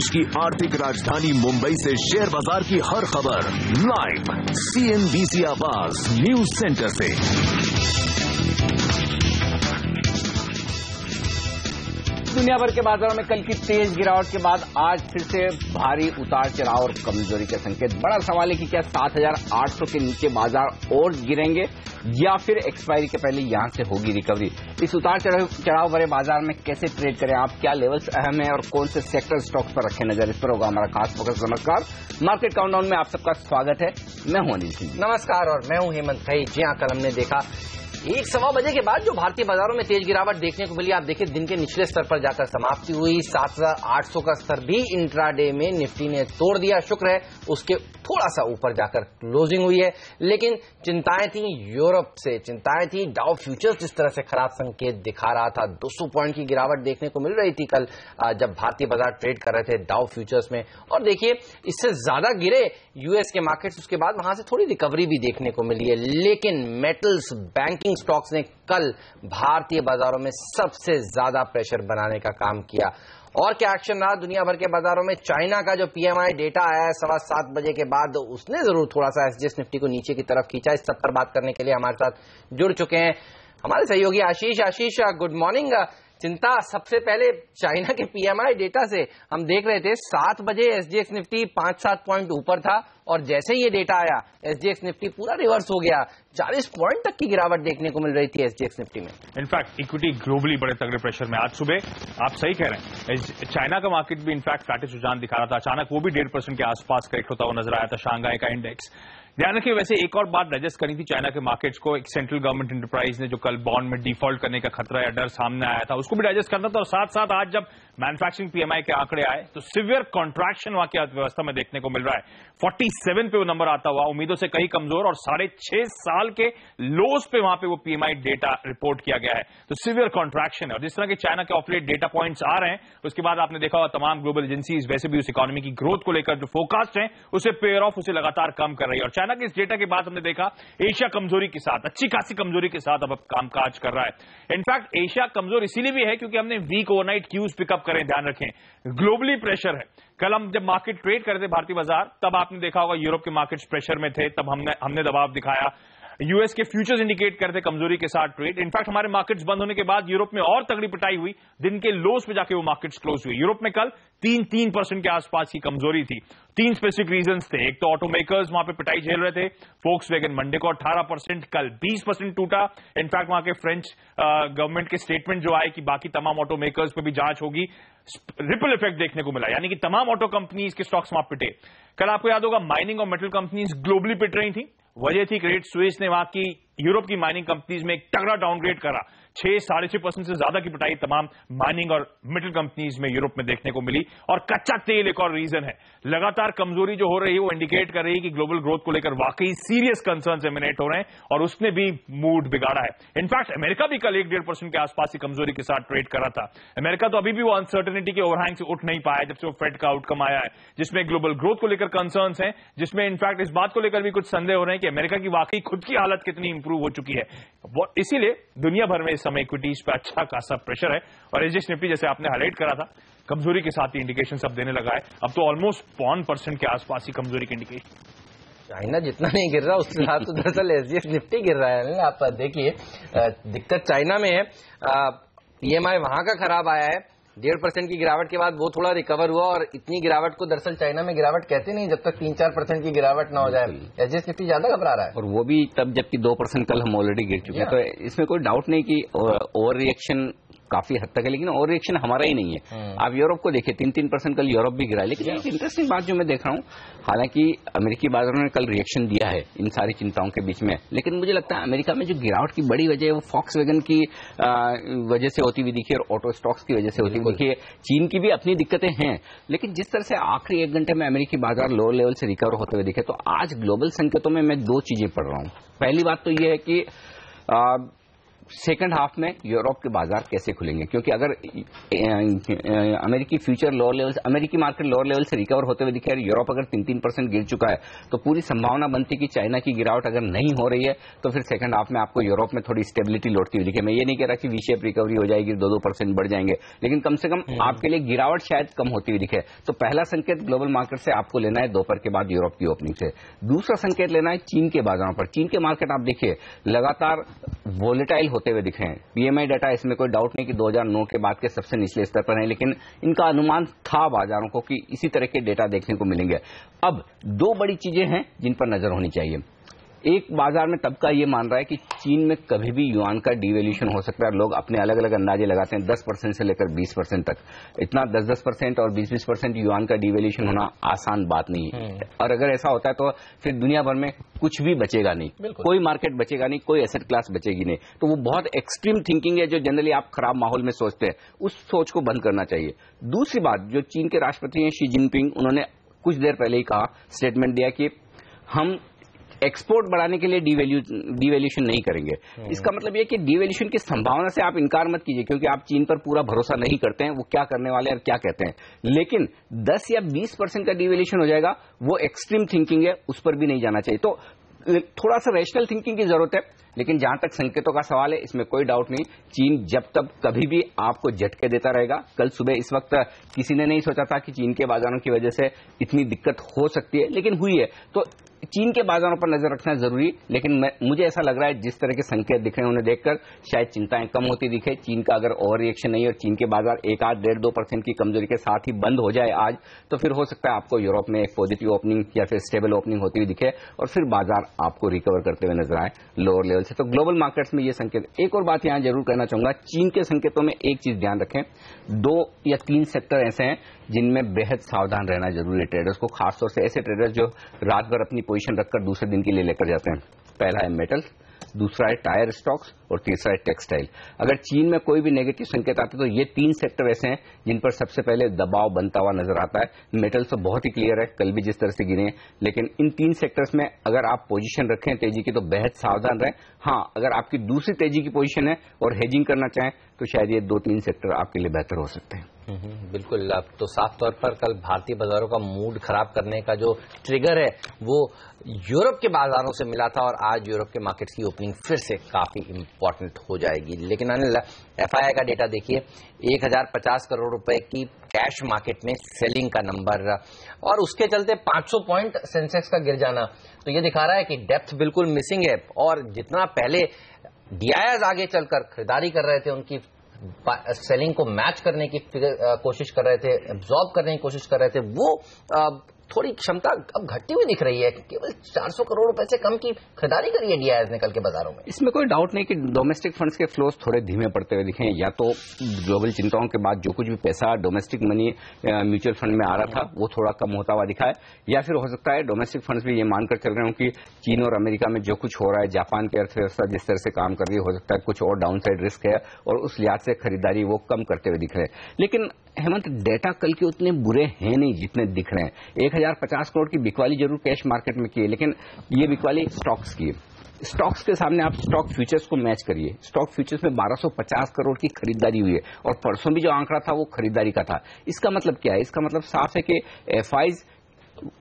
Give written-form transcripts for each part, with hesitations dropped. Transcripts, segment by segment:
देश की आर्थिक राजधानी मुंबई से शेयर बाजार की हर खबर लाइव CNBC आवाज न्यूज सेंटर से। दुनिया भर के बाजारों में कल की तेज गिरावट के बाद आज फिर से भारी उतार चढ़ाव और कमजोरी के संकेत। बड़ा सवाल है कि क्या 7,800 के नीचे बाजार और गिरेंगे या फिर एक्सपायरी के पहले यहां से होगी रिकवरी। इस उतार चढ़ाव भरे बाजार में कैसे ट्रेड करें आप, क्या लेवल्स अहम है और कौन से सेक्टर स्टॉक्स पर रखें नजर, इस पर होगा हमारा खास फोकस। नमस्कार, मार्केट काउंटडाउन में आप सबका स्वागत है। मैं हूं अनिल सिंह। नमस्कार और मैं हूं हेमंत भाई। जी हां, कल हमने देखा 1-1.15 बजे के बाद जो भारतीय बाजारों में तेज गिरावट देखने को मिली, आप देखिए दिन के निचले स्तर पर जाकर समाप्ति हुई। 7,800 का स्तर भी इंट्राडे में निफ्टी ने तोड़ दिया। शुक्र है उसके थोड़ा सा ऊपर जाकर क्लोजिंग हुई है, लेकिन चिंताएं थी यूरोप से, चिंताएं थी डाउ फ्यूचर्स जिस तरह से खराब संकेत दिखा रहा था। 200 पॉइंट की गिरावट देखने को मिल रही थी कल जब भारतीय बाजार ट्रेड कर रहे थे डाउ फ्यूचर्स में। और देखिए इससे ज्यादा गिरे यूएस के मार्केट्स, उसके बाद वहां से थोड़ी रिकवरी भी देखने को मिली है। लेकिन मेटल्स, बैंकिंग स्टॉक्स ने कल भारतीय बाजारों में सबसे ज्यादा प्रेशर बनाने का काम किया। और क्या एक्शन रहा दुनिया भर के बाजारों में। चाइना का जो PMI डेटा आया है 7:15 बजे के बाद, उसने जरूर थोड़ा सा SGX निफ्टी को नीचे की तरफ खींचा। इस सब पर बात करने के लिए हमारे साथ जुड़ चुके हैं हमारे सहयोगी आशीष। आशीष, गुड मॉर्निंग। चिंता सबसे पहले चाइना के PMI डेटा से हम देख रहे थे 7 बजे SGX निफ्टी 5-7 पॉइंट ऊपर था और जैसे ही ये डेटा आया SGX निफ्टी पूरा रिवर्स हो गया। 40 पॉइंट तक की गिरावट देखने को मिल रही थी SGX निफ्टी में। इनफैक्ट इक्विटी ग्लोबली बड़े तगड़े प्रेशर में। आज सुबह आप सही कह रहे हैं, चाइना का मार्केट भी इनफैक्ट फ्लैटिश रुझान दिखा रहा था। अचानक वो भी 1.5% के आसपास करेक्ट होता हुआ नजर आया था शांघाई का इंडेक्स। ध्यान रखिए, वैसे एक और बात डाइजेस्ट करनी थी चाइना के मार्केट्स को। एक सेंट्रल गवर्नमेंट एंटरप्राइज ने जो कल बॉन्ड में डिफॉल्ट करने का खतरा या डर सामने आया था, उसको भी डाइजेस्ट करना था। और साथ साथ आज जब मैन्युफैक्चरिंग PMI के आंकड़े आए तो सिवियर कॉन्ट्रैक्शन वहां की अर्थव्यवस्था में देखने को मिल रहा है। 47 पे वो नंबर आता हुआ उम्मीदों से कहीं कमजोर और 6.5 साल के लोज पे वहां पे वो PMI डेटा रिपोर्ट किया गया है। तो सिवियर कॉन्ट्रैक्शन है। और जिस तरह के चाइना के ऑपरेट डेटा पॉइंट्स आ रहे हैं, उसके बाद आपने देखा होगा तमाम ग्लोबल एजेंसीज वैसे भी उस इकोनॉमी की ग्रोथ को लेकर जो फोरकास्ट है उसे पेयर ऑफ उसे लगातार कम कर रही है। और चाइना के इस डेटा के बाद हमने देखा एशिया कमजोरी के साथ, अच्छी खासी कमजोरी के साथ अब कामकाज कर रहा है। इनफैक्ट एशिया कमजोर इसीलिए भी है क्योंकि हमने वीक ओवरनाइट क्यूज पिकअप करें। ध्यान रखें, ग्लोबली प्रेशर है। कल हम जब मार्केट ट्रेड कर रहे थे भारतीय बाजार, तब आपने देखा होगा यूरोप के मार्केट्स प्रेशर में थे, तब हमने दबाव दिखाया। यूएस के फ्यूचर्स इंडिकेट करते कमजोरी के साथ ट्रेड। इनफैक्ट हमारे मार्केट्स बंद होने के बाद यूरोप में और तगड़ी पिटाई हुई, दिन के लोस पे जाके वो मार्केट्स क्लोज हुई। यूरोप में कल 3% के आसपास की कमजोरी थी। 3 स्पेसिफिक रीजंस थे। एक तो ऑटो मेकर्स वहां पे पिटाई झेल रहे थे। फोक्सवैगन मंडे को 18%, कल 20% टूटा। इनफैक्ट वहां के फ्रेंच गवर्नमेंट के स्टेटमेंट जो आए कि बाकी तमाम ऑटो मेकर्स पे भी जांच होगी, रिपल इफेक्ट देखने को मिला, यानी कि तमाम ऑटो कंपनीज के स्टॉक्स वहां पिटे। कल आपको याद होगा माइनिंग और मेटल कंपनीज ग्लोबली पिट रही थी। वजह थी क्रेडिट स्विस ने वहां की यूरोप की माइनिंग कंपनीज में एक तगड़ा डाउनग्रेड करा। 6-6.5% से ज्यादा की पिटाई तमाम माइनिंग और मेटल कंपनीज में यूरोप में देखने को मिली। और कच्चा तेल एक और रीजन है। लगातार कमजोरी जो हो रही है वो इंडिकेट कर रही है कि ग्लोबल ग्रोथ को लेकर वाकई सीरियस कंसर्न्स एमिनेट हो रहे हैं और उसने भी मूड बिगाड़ा है। इनफैक्ट अमेरिका भी कल 1-1.5% के आसपास की कमजोरी के साथ ट्रेड कर रहा था। अमेरिका तो अभी भी वो अनसर्टेनिटी के ओवरहैंग से उठ नहीं पाया जब से वो फेड का आउटकम आया है, जिसमें ग्लोबल ग्रोथ को लेकर कंसर्न्स हैं, जिसमें इनफैक्ट इस बात को लेकर भी कुछ संदेह हो रहे हैं कि अमेरिका की वाकई खुद की हालत कितनी इंप्रूव हो चुकी है। इसीलिए दुनिया भर में इस समय इक्विटीज पर अच्छा खासा प्रेशर है। और SGX निफ्टी जैसे आपने हाईलाइट करा था, कमजोरी के साथ ही इंडिकेशन सब देने लगा है। अब तो ऑलमोस्ट 1% के आसपास ही कमजोरी के इंडिकेशन। चाइना जितना नहीं गिर रहा उसके साथ तो दरअसल SGX निफ्टी गिर रहा है। आप देखिए दिक्कत चाइना में है। PMI वहां का खराब आया है। 1.5% की गिरावट के बाद वो थोड़ा रिकवर हुआ और इतनी गिरावट को दरअसल चाइना में गिरावट कहते नहीं जब तक 3-4% की गिरावट ना हो जाए। SGX निफ्टी ज्यादा घबरा रहा है और वो भी तब जबकि 2% कल हम ऑलरेडी गिर चुके हैं। तो इसमें कोई डाउट नहीं कि ओवर रिएक्शन काफी हद तक है, लेकिन ओवर रिएक्शन हमारा ही नहीं है। आप यूरोप को देखिए, 3% कल यूरोप भी गिरा है। लेकिन एक इंटरेस्टिंग बात जो मैं देख रहा हूं, हालांकि अमेरिकी बाजारों ने कल रिएक्शन दिया है इन सारी चिंताओं के बीच में, लेकिन मुझे लगता है अमेरिका में जो गिरावट की बड़ी वजह है वो फॉक्सवैगन की वजह से होती हुई दिखी और ऑटो स्टॉक्स की वजह से होती हुई दिखी है। चीन की भी अपनी दिक्कतें हैं, लेकिन जिस तरह से आखिरी 1 घंटे में अमेरिकी बाजार लो लेवल से रिकवर होते हुए दिखे, तो आज ग्लोबल संकेतों में मैं 2 चीजें पढ़ रहा हूं। पहली बात तो यह है कि सेकंड हाफ में यूरोप के बाजार कैसे खुलेंगे, क्योंकि अगर अमेरिकी फ्यूचर लोअर लेवल, अमेरिकी मार्केट लोअर लेवल से रिकवर होते हुए दिखे और यूरोप अगर 3-3% गिर चुका है, तो पूरी संभावना बनती कि चाइना की गिरावट अगर नहीं हो रही है तो फिर सेकंड हाफ में आपको यूरोप में थोड़ी स्टेबिलिटी लौटती हुई दिखे। मैं ये नहीं कह रहा कि वी शेप रिकवरी हो जाएगी, 2-2% बढ़ जाएंगे, लेकिन कम से कम आपके लिए गिरावट शायद कम होती हुई दिखे। तो पहला संकेत ग्लोबल मार्केट से आपको लेना है दोपहर के बाद यूरोप की ओपनिंग से। दूसरा संकेत लेना है चीन के बाजारों पर। चीन के मार्केट आप देखिए लगातार वोलेटाइल होते हुए दिखे हैं। पीएमआई डाटा, इसमें कोई डाउट नहीं कि 2009 के बाद के सबसे निचले स्तर पर है, लेकिन इनका अनुमान था बाजारों को कि इसी तरह के डेटा देखने को मिलेंगे। अब दो बड़ी चीजें हैं जिन पर नजर होनी चाहिए। एक, बाजार में तबका ये मान रहा है कि चीन में कभी भी युआन का डिवैल्यूएशन हो सकता है। लोग अपने अलग अलग अंदाजे लगाते हैं, 10% से लेकर 20% तक। इतना 10% और 20% युआन का डिवैल्यूएशन होना आसान बात नहीं है, और अगर ऐसा होता है तो फिर दुनिया भर में कुछ भी बचेगा नहीं, कोई मार्केट बचेगा नहीं, कोई एसेट क्लास बचेगी नहीं। तो वो बहुत एक्सट्रीम थिंकिंग है जो जनरली आप खराब माहौल में सोचते हैं, उस सोच को बंद करना चाहिए। दूसरी बात, जो चीन के राष्ट्रपति हैं शी जिनपिंग, उन्होंने कुछ देर पहले ही कहा, स्टेटमेंट दिया कि हम एक्सपोर्ट बढ़ाने के लिए डिवैल्यूएशन नहीं करेंगे। इसका मतलब यह कि डिवैल्यूएशन की संभावना से आप इनकार मत कीजिए, क्योंकि आप चीन पर पूरा भरोसा नहीं करते हैं वो क्या करने वाले हैं और क्या कहते हैं। लेकिन 10 या 20% का डिवैल्यूएशन हो जाएगा, वो एक्सट्रीम थिंकिंग है, उस पर भी नहीं जाना चाहिए। तो थोड़ा सा रैशनल थिंकिंग की जरूरत है। लेकिन जहां तक संकेतों का सवाल है, इसमें कोई डाउट नहीं, चीन जब तक कभी भी आपको झटके देता रहेगा। कल सुबह इस वक्त किसी ने नहीं सोचा था कि चीन के बाजारों की वजह से इतनी दिक्कत हो सकती है, लेकिन हुई है। तो चीन के बाजारों पर नजर रखना जरूरी, लेकिन मुझे ऐसा लग रहा है जिस तरह के संकेत दिख रहे हैं उन्हें देखकर शायद चिंताएं कम होती दिखे। चीन का अगर ओवर रिएक्शन नहीं और चीन के बाजार 1-1.5-2% की कमजोरी के साथ ही बंद हो जाए आज, तो फिर हो सकता है आपको यूरोप में एक पॉजिटिव ओपनिंग या फिर स्टेबल ओपनिंग होती हुई दिखे और फिर बाजार आपको रिकवर करते हुए नजर आए लोअर लेवल से। तो ग्लोबल मार्केट्स में ये संकेत। एक और बात यहां जरूर कहना चाहूंगा, चीन के संकेतों में एक चीज ध्यान रखें, 2 या 3 सेक्टर ऐसे हैं जिनमें बेहद सावधान रहना जरूरी है ट्रेडर्स को, खासतौर से ऐसे ट्रेडर्स जो रात भर अपनी पोजीशन रखकर दूसरे दिन के लिए लेकर जाते हैं। पहला है मेटल, दूसरा है टायर स्टॉक्स और तीसरा है टेक्सटाइल। अगर चीन में कोई भी नेगेटिव संकेत आते तो ये 3 सेक्टर ऐसे हैं जिन पर सबसे पहले दबाव बनता हुआ नजर आता है। मेटल तो बहुत ही क्लियर है, कल भी जिस तरह से गिरे हैं, लेकिन इन 3 सेक्टर्स में अगर आप पोजीशन रखें तेजी की तो बेहद सावधान रहें। हाँ, अगर आपकी दूसरी तेजी की पोजीशन है और हेजिंग करना चाहें तो शायद ये 2-3 सेक्टर आपके लिए बेहतर हो सकते हैं। बिल्कुल। अब तो साफ तौर पर कल भारतीय बाजारों का मूड खराब करने का जो ट्रिगर है वो यूरोप के बाजारों से मिला था और आज यूरोप के मार्केट्स की ओपनिंग फिर से काफी इंपॉर्टेंट हो जाएगी। लेकिन अनिल, एफआईआई का डेटा देखिए, 1050 करोड़ रुपए की कैश मार्केट में सेलिंग का नंबर और उसके चलते 500 पॉइंट सेंसेक्स का गिर जाना, तो ये दिखा रहा है कि डेप्थ बिल्कुल मिसिंग है। और जितना पहले डीआईआईज आगे चलकर खरीदारी कर रहे थे, उनकी सेलिंग को मैच करने की कोशिश कर रहे थे, एब्जॉर्ब करने की कोशिश कर रहे थे, वो थोड़ी क्षमता अब घटती हुई दिख रही है। केवल 400 करोड़ रुपए से कम की खरीदारी करी है डीआईआईज ने कल के बाजारों में। इसमें कोई डाउट नहीं कि डोमेस्टिक फंड्स के फ्लोज थोड़े धीमे पड़ते हुए दिखे। या तो ग्लोबल चिंताओं के बाद जो कुछ भी पैसा डोमेस्टिक मनी म्यूचुअल फंड में आ रहा था वो थोड़ा कम होता हुआ दिखा है, या फिर हो सकता है डोमेस्टिक फंड्स भी ये मानकर चल रहे हों कि चीन और अमेरिका में जो कुछ हो रहा है, जापान की अर्थव्यवस्था जिस तरह से काम कर रही है, हो सकता है कुछ और डाउन साइड रिस्क है और उस लिहाज से खरीदारी वो कम करते हुए दिख रहे हैं। लेकिन हेमंत, डेटा कल के उतने बुरे हैं नहीं जितने दिख रहे हैं। 1050 करोड़ की बिकवाली जरूर कैश मार्केट में की है, लेकिन ये बिकवाली स्टॉक्स की है। स्टॉक्स के सामने आप स्टॉक फ्यूचर्स को मैच करिए। स्टॉक फ्यूचर्स में 1250 करोड़ की खरीदारी हुई है और परसों भी जो आंकड़ा था वो खरीदारी का था। इसका मतलब क्या है? इसका मतलब साफ है कि एफआईज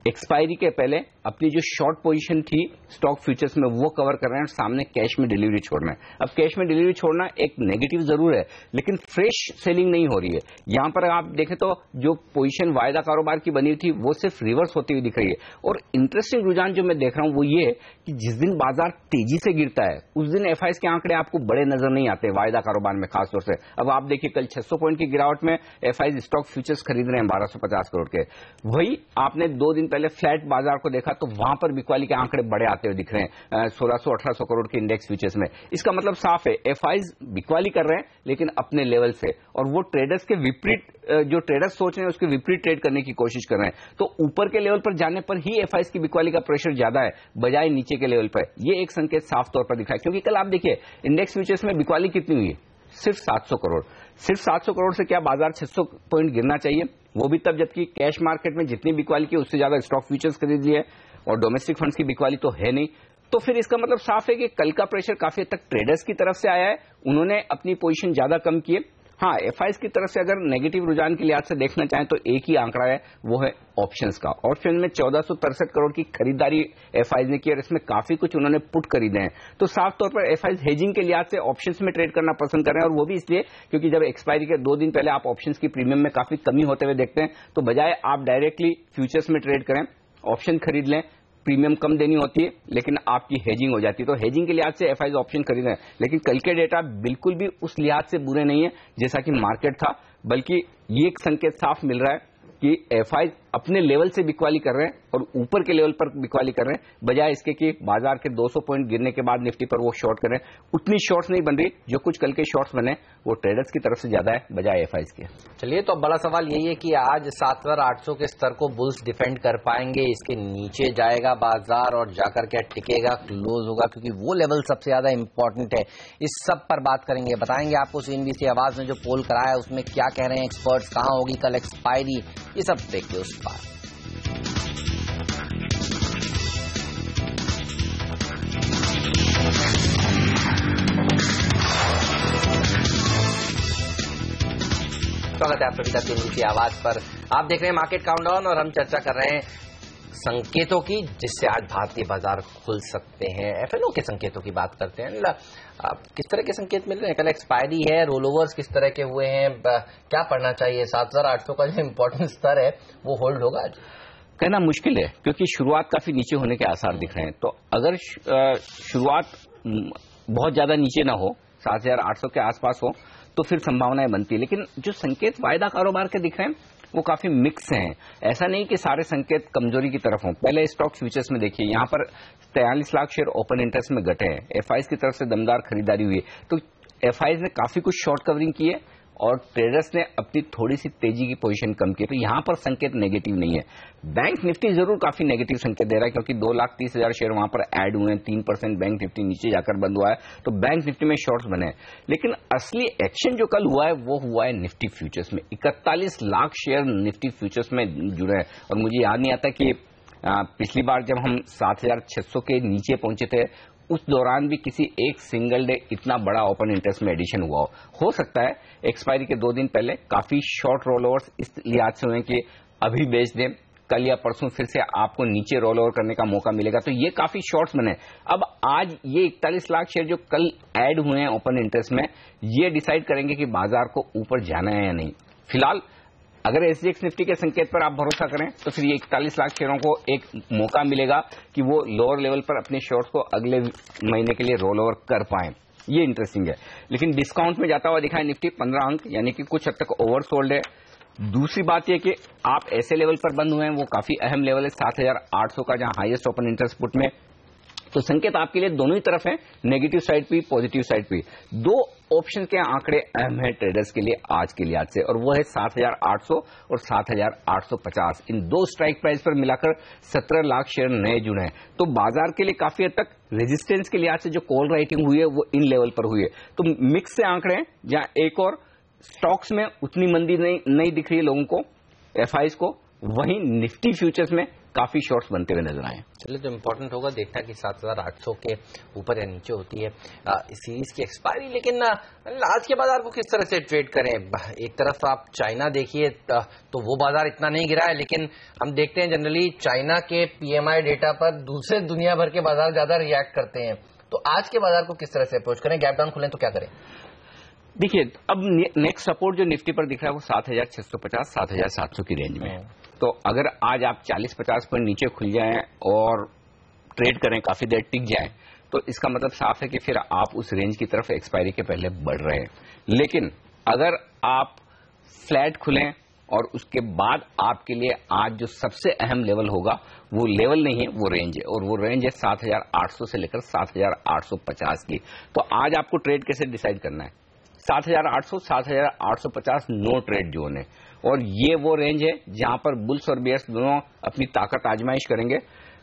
एक्सपायरी के पहले अपनी जो शॉर्ट पोजीशन थी स्टॉक फ्यूचर्स में वो कवर कर रहे हैं और सामने कैश में डिलीवरी छोड़ना है। अब कैश में डिलीवरी छोड़ना एक नेगेटिव जरूर है, लेकिन फ्रेश सेलिंग नहीं हो रही है। यहां पर आप देखें तो जो पोजीशन वायदा कारोबार की बनी थी वो सिर्फ रिवर्स होती हुई दिख रही है। और इंटरेस्टिंग रुझान जो मैं देख रहा हूं वो ये है कि जिस दिन बाजार तेजी से गिरता है उस दिन एफआईएस के आंकड़े आपको बड़े नजर नहीं आते वायदा कारोबार में खासतौर से। अब आप देखिए कल 600 पॉइंट की गिरावट में एफआईएस स्टॉक फ्यूचर्स खरीद रहे हैं 1250 करोड़ के। वही आपने 2 दिन पहले फ्लैट बाजार को देखा तो वहां पर बिकवाली के आंकड़े बड़े आते हुए दिख रहे हैं 1600-1800 करोड़ के इंडेक्स फ्यूचर्स में। इसका मतलब साफ है एफआईज बिकवाली कर रहे हैं लेकिन अपने लेवल से, और वो ट्रेडर्स के विपरीत जो ट्रेडर्स सोच रहे हैं उसके विपरीत ट्रेड करने की कोशिश कर रहे हैं। तो ऊपर के लेवल पर जाने पर ही एफआईज की बिकवाली का प्रेशर ज्यादा है बजाय नीचे के लेवल पर। ये एक संकेत साफ तौर पर दिखा है, क्योंकि कल आप देखिए इंडेक्स फ्यूचर्स में बिकवाली कितनी हुई है, सिर्फ 700 करोड़। सिर्फ 700 करोड़ से क्या बाजार 600 पॉइंट गिरना चाहिए? वो भी तब जबकि कैश मार्केट में जितनी बिकवाली की उससे ज्यादा स्टॉक फ्यूचर्स खरीद लिए और डोमेस्टिक फंड्स की बिकवाली तो है नहीं। तो फिर इसका मतलब साफ है कि कल का प्रेशर काफी हद तक ट्रेडर्स की तरफ से आया है, उन्होंने अपनी पोजीशन ज्यादा कम किए। हाँ, एफआईज की तरफ से अगर नेगेटिव रुझान के लिहाज से देखना चाहें तो एक ही आंकड़ा है, वो है ऑप्शंस का। ऑप्शन में 1463 करोड़ की खरीदारी एफआईज ने की और इसमें काफी कुछ उन्होंने पुट खरीदे हैं। तो साफ तौर पर एफआईज हेजिंग के लिहाज से ऑप्शंस में ट्रेड करना पसंद कर रहे हैं, और वो भी इसलिए क्योंकि जब एक्सपायरी के 2 दिन पहले आप ऑप्शंस की प्रीमियम में काफी कमी होते हुए देखते हैं, तो बजाय आप डायरेक्टली फ्यूचर्स में ट्रेड करें, ऑप्शन खरीद लें, प्रीमियम कम देनी होती है लेकिन आपकी हेजिंग हो जाती है। तो हेजिंग के लिहाज से एफआईज ऑप्शन खरीद रहे हैं, लेकिन कल के डेटा बिल्कुल भी उस लिहाज से बुरे नहीं है जैसा कि मार्केट था, बल्कि ये एक संकेत साफ मिल रहा है कि एफआईज अपने लेवल से बिकवाली कर रहे हैं और ऊपर के लेवल पर बिकवाली कर रहे हैं, बजाय इसके कि बाजार के 200 पॉइंट गिरने के बाद निफ्टी पर वो शॉर्ट कर रहे हैं। उतनी शॉर्ट्स नहीं बन रही, जो कुछ कल के शॉर्ट्स बने वो ट्रेडर्स की तरफ से ज्यादा है बजाय एफआईज के। चलिए, तो अब बड़ा सवाल यही है कि आज 7800 के स्तर को बुल्स डिफेंड कर पाएंगे, इसके नीचे जाएगा बाजार और जाकर क्या टिकेगा, क्लोज होगा, क्योंकि वो लेवल सबसे ज्यादा इंपॉर्टेंट है। इस सब पर बात करेंगे, बताएंगे आपको सीएनबीसी आवाज ने जो पोल कराया है उसमें क्या कह रहे हैं एक्सपर्ट्स, कहां होगी कल एक्सपायरी, ये सब देखिए उस पर। स्वागत है आप सभी का सीएनबीसी आवाज पर। आप देख रहे हैं मार्केट काउंटडाउन और हम चर्चा कर रहे हैं संकेतों की जिससे आज भारतीय बाजार खुल सकते हैं। एफएनओ के संकेतों की बात करते हैं। किस तरह के संकेत मिल रहे हैं? कल एक्सपायरी है, रोलओवर्स किस तरह के हुए हैं, क्या पढ़ना चाहिए? 7800 का जो इम्पोर्टेंट स्तर है वो होल्ड होगा आज? कहना मुश्किल है क्योंकि शुरुआत काफी नीचे होने के आसार दिख रहे हैं। तो अगर शुरुआत बहुत ज्यादा नीचे ना हो, 7800 के आसपास हो, तो फिर संभावनाएं बनती है। लेकिन जो संकेत वायदा कारोबार के दिख रहे हैं वो काफी मिक्स हैं। ऐसा नहीं कि सारे संकेत कमजोरी की तरफ हों। पहले स्टॉक फ्यूचर्स में देखिए, यहां पर 43 लाख शेयर ओपन इंटरेस्ट में घटे हैं। एफआईज की तरफ से दमदार खरीदारी हुई है, तो एफआईज ने काफी कुछ शॉर्ट कवरिंग की है और ट्रेडर्स ने अपनी थोड़ी सी तेजी की पोजीशन कम की, तो यहां पर संकेत नेगेटिव नहीं है। बैंक निफ्टी जरूर काफी नेगेटिव संकेत दे रहा है क्योंकि 2,30,000 शेयर वहां पर ऐड हुए हैं, 3% बैंक निफ्टी नीचे जाकर बंद हुआ है, तो बैंक निफ्टी में शॉर्ट्स बने हैं। लेकिन असली एक्शन जो कल हुआ है वो हुआ है निफ्टी फ्यूचर्स में। 41 लाख शेयर निफ्टी फ्यूचर्स में जुड़े हैं और मुझे याद नहीं आता कि पिछली बार जब हम 7,600 के नीचे पहुंचे थे उस दौरान भी किसी एक सिंगल डे इतना बड़ा ओपन इंटरेस्ट में एडिशन हुआ हो सकता है एक्सपायरी के 2 दिन पहले काफी शॉर्ट रोल ओवर्स इस लिहाज से हुए कि अभी बेच दें, कल या परसों फिर से आपको नीचे रोल ओवर करने का मौका मिलेगा, तो ये काफी शॉर्ट्स बने। अब आज ये 41 लाख शेयर जो कल ऐड हुए हैं ओपन इंटरेस्ट में, ये डिसाइड करेंगे कि बाजार को ऊपर जाना है या नहीं। फिलहाल अगर एसजीएक्स निफ्टी के संकेत पर आप भरोसा करें तो फिर ये 41 लाख शेयरों को एक मौका मिलेगा कि वो लोअर लेवल पर अपने शॉर्ट्स को अगले महीने के लिए रोल ओवर कर पाएं। ये इंटरेस्टिंग है। लेकिन डिस्काउंट में जाता हुआ दिखा है निफ्टी 15 अंक, यानी कि कुछ हद तक ओवरसोल्ड है। दूसरी बात यह कि आप ऐसे लेवल पर बंद हुए हैं, वो काफी अहम लेवल है 7,800 का, जहां हाईएस्ट ओपन इंटरेस्ट पुट में। तो संकेत आपके लिए दोनों ही तरफ है, नेगेटिव साइड भी पॉजिटिव साइड भी। 2 ऑप्शन के आंकड़े अहम है ट्रेडर्स के लिए आज के लिहाज से, और वो है 7,800 और 7,850। इन 2 स्ट्राइक प्राइस पर मिलाकर 17 लाख शेयर नए जुड़े हैं। तो बाजार के लिए काफी हद तक रेजिस्टेंस के लिहाज से जो कॉल राइटिंग हुई है वो इन लेवल पर हुई है। तो मिक्स से आंकड़े हैं, जहां एक और स्टॉक्स में उतनी मंदी नहीं दिख रही है लोगों को, एफआईज को, वहीं निफ्टी फ्यूचर्स में काफी शॉर्ट्स बनते हुए नजर आए। चलिए, तो इम्पोर्टेंट होगा देखना कि 7,800 के ऊपर या नीचे होती है इस सीरीज की एक्सपायरी। लेकिन आज के बाजार को किस तरह से ट्रेड करें? एक तरफ आप चाइना देखिए तो वो बाजार इतना नहीं गिरा है, लेकिन हम देखते हैं जनरली चाइना के पीएमआई डेटा पर दूसरे दुनिया भर के बाजार ज्यादा रिएक्ट करते हैं। तो आज के बाजार को किस तरह से अप्रोच करें? गैप डाउन खुलें तो क्या करें? देखिए, अब नेक्स्ट सपोर्ट जो निफ्टी पर दिख रहा है वो 7,650 7,700 की रेंज में है। तो अगर आज आप 40-50 पॉइंट नीचे खुल जाएं और ट्रेड करें, काफी देर टिक जाएं, तो इसका मतलब साफ है कि फिर आप उस रेंज की तरफ एक्सपायरी के पहले बढ़ रहे हैं। लेकिन अगर आप फ्लैट खुलें और उसके बाद आपके लिए आज जो सबसे अहम लेवल होगा वो लेवल नहीं है, वो रेंज है, और वो रेंज है 7,800 से लेकर 7,850 की। तो आज आपको ट्रेड कैसे डिसाइड करना है? 7,800 7,850 नो ट्रेड जोन है, और ये वो रेंज है जहां पर बुल्स और बेयर्स दोनों अपनी ताकत आजमाइश करेंगे।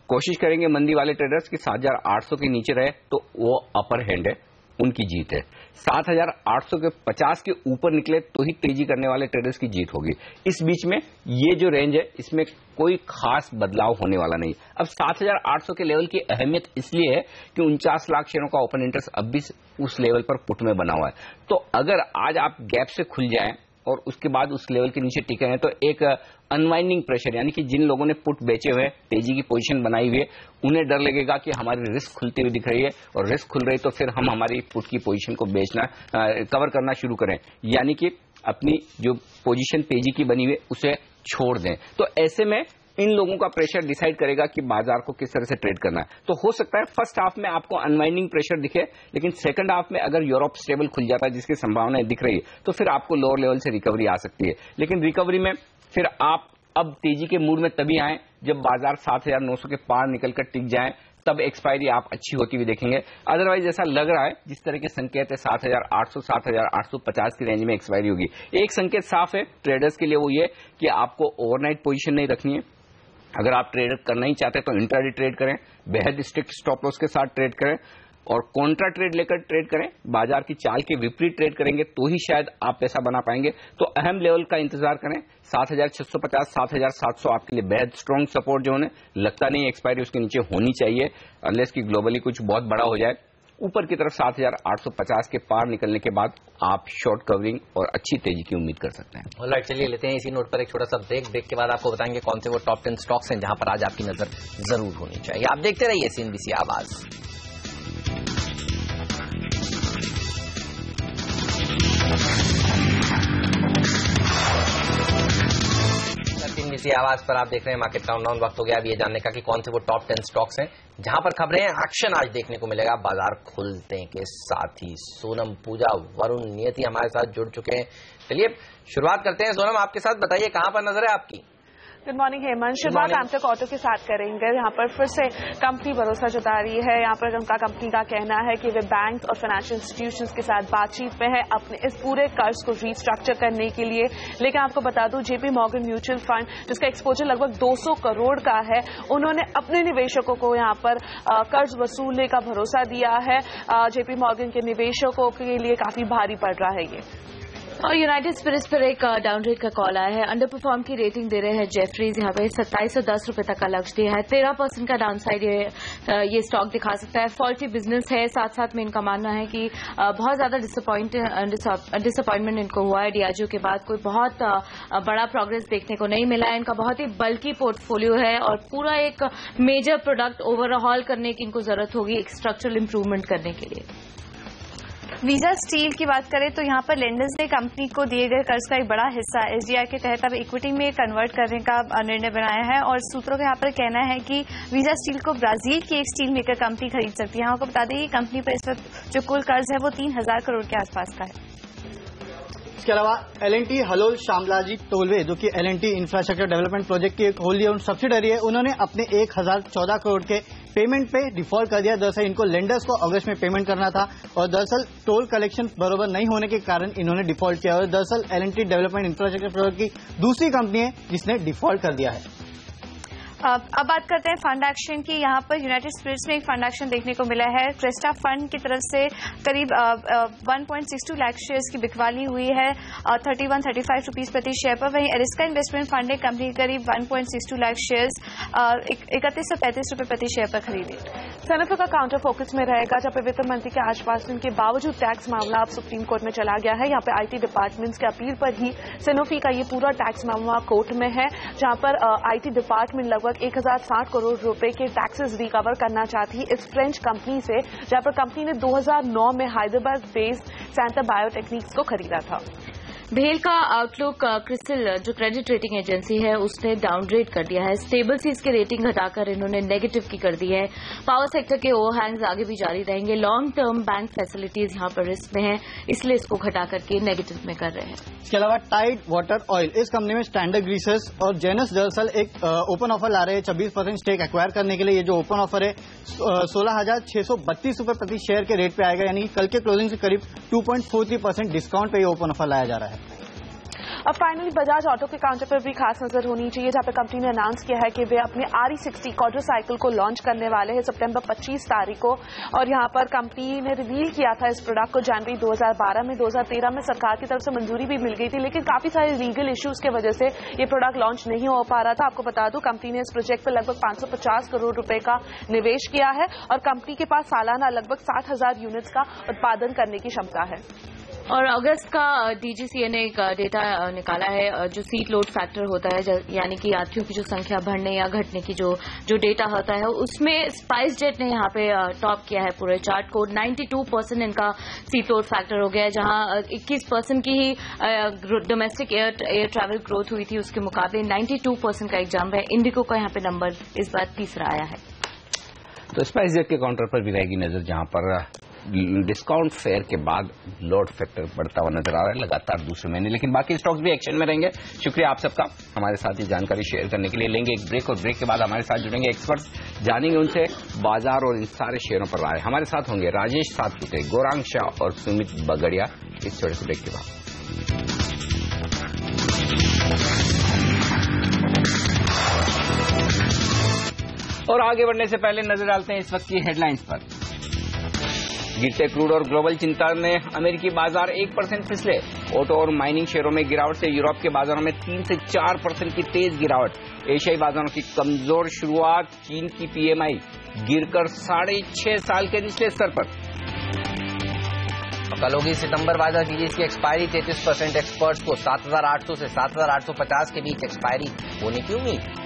कोशिश करेंगे मंदी वाले ट्रेडर्स की 7,800 के नीचे रहे तो वो अपर हैंड है, उनकी जीत है। 7,800 के 50 के ऊपर निकले तो ही तेजी करने वाले ट्रेडर्स की जीत होगी। इस बीच में ये जो रेंज है इसमें कोई खास बदलाव होने वाला नहीं। अब 7,800 के लेवल की अहमियत इसलिए है कि 49 लाख शेयरों का ओपन इंटरेस्ट अब भी उस लेवल पर पुट में बना हुआ है। तो अगर आज आप गैप से खुल जाएं और उसके बाद उस लेवल के नीचे टिके हैं तो एक अनवाइंडिंग प्रेशर, यानी कि जिन लोगों ने पुट बेचे हुए, तेजी की पोजीशन बनाई हुई है, उन्हें डर लगेगा कि हमारी रिस्क खुलती हुई दिख रही है और रिस्क खुल रही तो फिर हम हमारी पुट की पोजीशन को बेचना कवर करना शुरू करें, यानी कि अपनी जो पोजीशन तेजी की बनी हुई है उसे छोड़ दें। तो ऐसे में इन लोगों का प्रेशर डिसाइड करेगा कि बाजार को किस तरह से ट्रेड करना है। तो हो सकता है फर्स्ट हाफ में आपको अनवाइंडिंग प्रेशर दिखे, लेकिन सेकंड हाफ में अगर यूरोप स्टेबल खुल जाता है जिसकी संभावनाएं दिख रही है तो फिर आपको लोअर लेवल से रिकवरी आ सकती है। लेकिन रिकवरी में फिर आप अब तेजी के मूड में तभी आए जब बाजार 7,900 के पार निकलकर टिक जाए, तब एक्सपायरी आप अच्छी होती हुई देखेंगे। अदरवाइज ऐसा लग रहा है जिस तरह के संकेत है 7,800 7,850 की रेंज में एक्सपायरी होगी। एक संकेत साफ है ट्रेडर्स के लिए, वो ये कि आपको ओवरनाइट पोजीशन नहीं रखनी है। अगर आप ट्रेड करना ही चाहते हैं तो इंट्राडे ट्रेड करें, बेहद स्ट्रिक्ट स्टॉप लॉस के साथ ट्रेड करें और कॉन्ट्रा ट्रेड लेकर ट्रेड करें। बाजार की चाल के विपरीत ट्रेड करेंगे तो ही शायद आप पैसा बना पाएंगे। तो अहम लेवल का इंतजार करें, 7,650 7,700 आपके लिए बेहद स्ट्रॉन्ग सपोर्ट जोन है। लगता नहीं एक्सपायरी उसके नीचे होनी चाहिए अनलेस कि ग्लोबली कुछ बहुत बड़ा हो जाए। ऊपर की तरफ 7,850 के पार निकलने के बाद आप शॉर्ट कवरिंग और अच्छी तेजी की उम्मीद कर सकते हैं। ऑलराइट, चलिए लेते हैं इसी नोट पर एक छोटा सा ब्रेक के बाद आपको बताएंगे कौन से वो टॉप 10 स्टॉक्स हैं जहां पर आज आपकी नजर जरूर होनी चाहिए। आप देखते रहिए CNBC आवाज। CNBC आवाज पर आप देख रहे हैं मार्केट काउंटडाउन। वक्त हो गया अब ये जानने का कि कौन से वो टॉप 10 स्टॉक्स हैं जहां पर खबरें हैं, एक्शन आज देखने को मिलेगा बाजार खुलते के साथ ही। सोनम, पूजा, वरुण, नियति हमारे साथ जुड़ चुके हैं। चलिए शुरुआत करते हैं। सोनम, आपके साथ बताइए कहां पर नजर है आपकी? Good morning Hemant. शुरुआत एमटेक ऑटो के साथ करेंगे। यहाँ पर फिर से कंपनी भरोसा जता रही है। यहाँ पर उनका कंपनी का कहना है कि वे बैंक और फाइनेंशियल इंस्टीट्यूशंस के साथ बातचीत में है अपने इस पूरे कर्ज को रीस्ट्रक्चर करने के लिए। लेकिन आपको बता दूं जेपी मॉर्गन म्यूचुअल फंड जिसका एक्सपोजर लगभग 200 करोड़ का है, उन्होंने अपने निवेशकों को यहाँ पर कर्ज वसूलने का भरोसा दिया है। जेपी मॉर्गन के निवेशकों के लिए काफी भारी पड़ रहा है ये। और यूनाइटेड स्पिरिट्स पर एक डाउनग्रेड का कॉल आया है। अंडर परफॉर्म की रेटिंग दे रहे हैं जेफरीज। यहाँ पे 2710 रुपए तक का लक्ष्य दिया है। 13% का डाउनसाइड ये स्टॉक दिखा सकता है। फॉल्टी बिजनेस है, साथ साथ में इनका मानना है कि बहुत ज्यादा डिसअपॉइंटमेंट इनको हुआ है। डियाजियो के बाद कोई बहुत बड़ा प्रोग्रेस देखने को नहीं मिला है। इनका बहुत ही बल्कि पोर्टफोलियो है और पूरा एक मेजर प्रोडक्ट ओवरहॉल करने की इनको जरूरत होगी एक स्ट्रक्चरल इंप्रूवमेंट करने के लिए। वीजा स्टील की बात करें तो यहाँ पर लेंडर्स ने कंपनी को दिए गए कर्ज का एक बड़ा हिस्सा एसडीआर के तहत अब इक्विटी में कन्वर्ट करने का निर्णय बनाया है और सूत्रों का यहाँ पर कहना है कि वीजा स्टील को ब्राजील की एक स्टील मेकर कंपनी खरीद सकती है। यहाँ को बता दें कि कंपनी पर इस वक्त जो कुल कर्ज है वो 3,000 करोड़ के आसपास का है। इसके अलावा L&T हलोल शामलाजी टोलवे जो कि L&T इंफ्रास्ट्रक्चर डेवलपमेंट प्रोजेक्ट की एक होल्डी ओन्ड सब्सिडरी है, उन्होंने अपने 1,014 करोड़ के पेमेंट पे डिफॉल्ट कर दिया। दरअसल इनको लेंडर्स को अगस्त में पेमेंट करना था और दरअसल टोल कलेक्शन बरोबर नहीं होने के कारण इन्होंने डिफॉल्ट किया और दरअसल L&T डेवलपमेंट इंफ्रास्ट्रक्चर प्रोजेक्ट की दूसरी कंपनी है जिसने डिफॉल्ट कर दिया है। अब बात करते हैं फंड एक्शन की। यहाँ पर यूनाइटेड स्पिरिट्स में एक फंड एक्शन देखने को मिला है। क्रेस्टा फंड की तरफ से करीब 1.62 लाख शेयर्स की बिकवाली हुई है 31-35 रुपीज प्रति शेयर पर। वहीं एरिस्का इन्वेस्टमेंट फंड ने कंपनी के करीब 1.62 लाख शेयर्स 3135 रुपए प्रति शेयर पर खरीदे। सेनेटर का काउंटर फोकस में रहेगा जब वित्त मंत्री के आश्वासन के बावजूद टैक्स मामला अब सुप्रीम कोर्ट में चला गया है। यहाँ पे IT डिपार्टमेंट्स की अपील पर ही सिनोफी का ये पूरा टैक्स मामला कोर्ट में है, जहाँ पर IT डिपार्टमेंट लगभग 1,060 करोड़ रुपए के टैक्सेस रिकवर करना चाहती है इस फ्रेंच कंपनी से, जहां पर कंपनी ने 2009 में हैदराबाद बेस्ड सैंटा बायोटेक्निक्स को खरीदा था। भेल का आउटलुक क्रिस्टल जो क्रेडिट रेटिंग एजेंसी है उसने डाउनग्रेड कर दिया है। स्टेबल सी इसकी रेटिंग घटाकर इन्होंने नेगेटिव की कर दी है। पावर सेक्टर के ओवरहैंग्स आगे भी जारी रहेंगे। लॉन्ग टर्म बैंक फैसिलिटीज यहां पर रिस्क में है, इसलिए इसको घटा करके नेगेटिव में कर रहे हैं। इसके अलावा टाइड वाटर ऑयल इस कंपनी में स्टैंडर्ड ग्रीसेस और जेनस दरअसल एक ओपन ऑफर ला रहे हैं 26% स्टेक एक्वायर करने के लिए। ये जो ओपन ऑफर है 16,632 रुपए प्रति शेयर के रेट पे आएगा, यानी कल के क्लोजिंग से करीब 2.43% डिस्काउंट पे ये ओपन ऑफर लाया जा रहा है। और फाइनली बजाज ऑटो के काउंटर पर भी खास नजर होनी चाहिए, जहां पर कंपनी ने अनाउंस किया है कि वे अपने RE60 क्वाड्रोसाइकिल को लॉन्च करने वाले हैं सितंबर 25 तारीख को। और यहां पर कंपनी ने रिवील किया था इस प्रोडक्ट को जनवरी 2012 में। 2013 में सरकार की तरफ से मंजूरी भी मिल गई थी, लेकिन काफी सारे लीगल इश्यूज की वजह से ये प्रोडक्ट लॉन्च नहीं हो पा रहा था। आपको बता दूं, कंपनी ने इस प्रोजेक्ट पर लगभग 550 करोड़ रुपए का निवेश किया है और कंपनी के पास सालाना लगभग 60,000 यूनिट्स का उत्पादन करने की क्षमता है। और अगस्त का DGCA ने एक डेटा निकाला है, जो सीट लोड फैक्टर होता है, यानी कि यात्रियों की जो संख्या बढ़ने या घटने की जो डेटा होता है, उसमें स्पाइस जेट ने यहाँ पे टॉप किया है पूरे चार्ट को। 92% इनका सीट लोड फैक्टर हो गया है, जहां 21% की ही डोमेस्टिक एयर ट्रैवल ग्रोथ हुई थी, उसके मुकाबले 92% का एक जंप है। इंडिगो का यहाँ पे नंबर इस बार तीसरा आया है। तो स्पाइस जेट के काउंटर पर भी रहेगी नजर, जहां पर डिस्काउंट फेयर के बाद लोड फैक्टर बढ़ता हुआ नजर आ रहा है लगातार दूसरे महीने। लेकिन बाकी स्टॉक्स भी एक्शन में रहेंगे। शुक्रिया आप सबका हमारे साथ ये जानकारी शेयर करने के लिए। लेंगे एक ब्रेक और ब्रेक के बाद हमारे साथ जुड़ेंगे एक्सपर्ट्स, जानेंगे उनसे बाजार और इन सारे शेयरों पर राय। हमारे साथ होंगे राजेश सातपुते, गौरांग शाह और सुमित बगड़िया इस छोटे से ब्रेक के बाद। और आगे बढ़ने से पहले नजर डालते हैं इस वक्त की हेडलाइंस पर। गिरते क्रूड और ग्लोबल चिंता ने अमेरिकी बाजार 1% फिसले। ऑटो और माइनिंग शेयरों में गिरावट से यूरोप के बाजारों में 3 से 4% की तेज गिरावट। एशियाई बाजारों की कमजोर शुरुआत। चीन की PMI गिरकर 6.5 साल के निचले स्तर पर। कल होगी सितंबर बाजार टीजीएस की एक्सपायरी। 33% एक्सपर्ट्स को 7,800 से 7,850 के बीच एक्सपायरी होने की उम्मीद।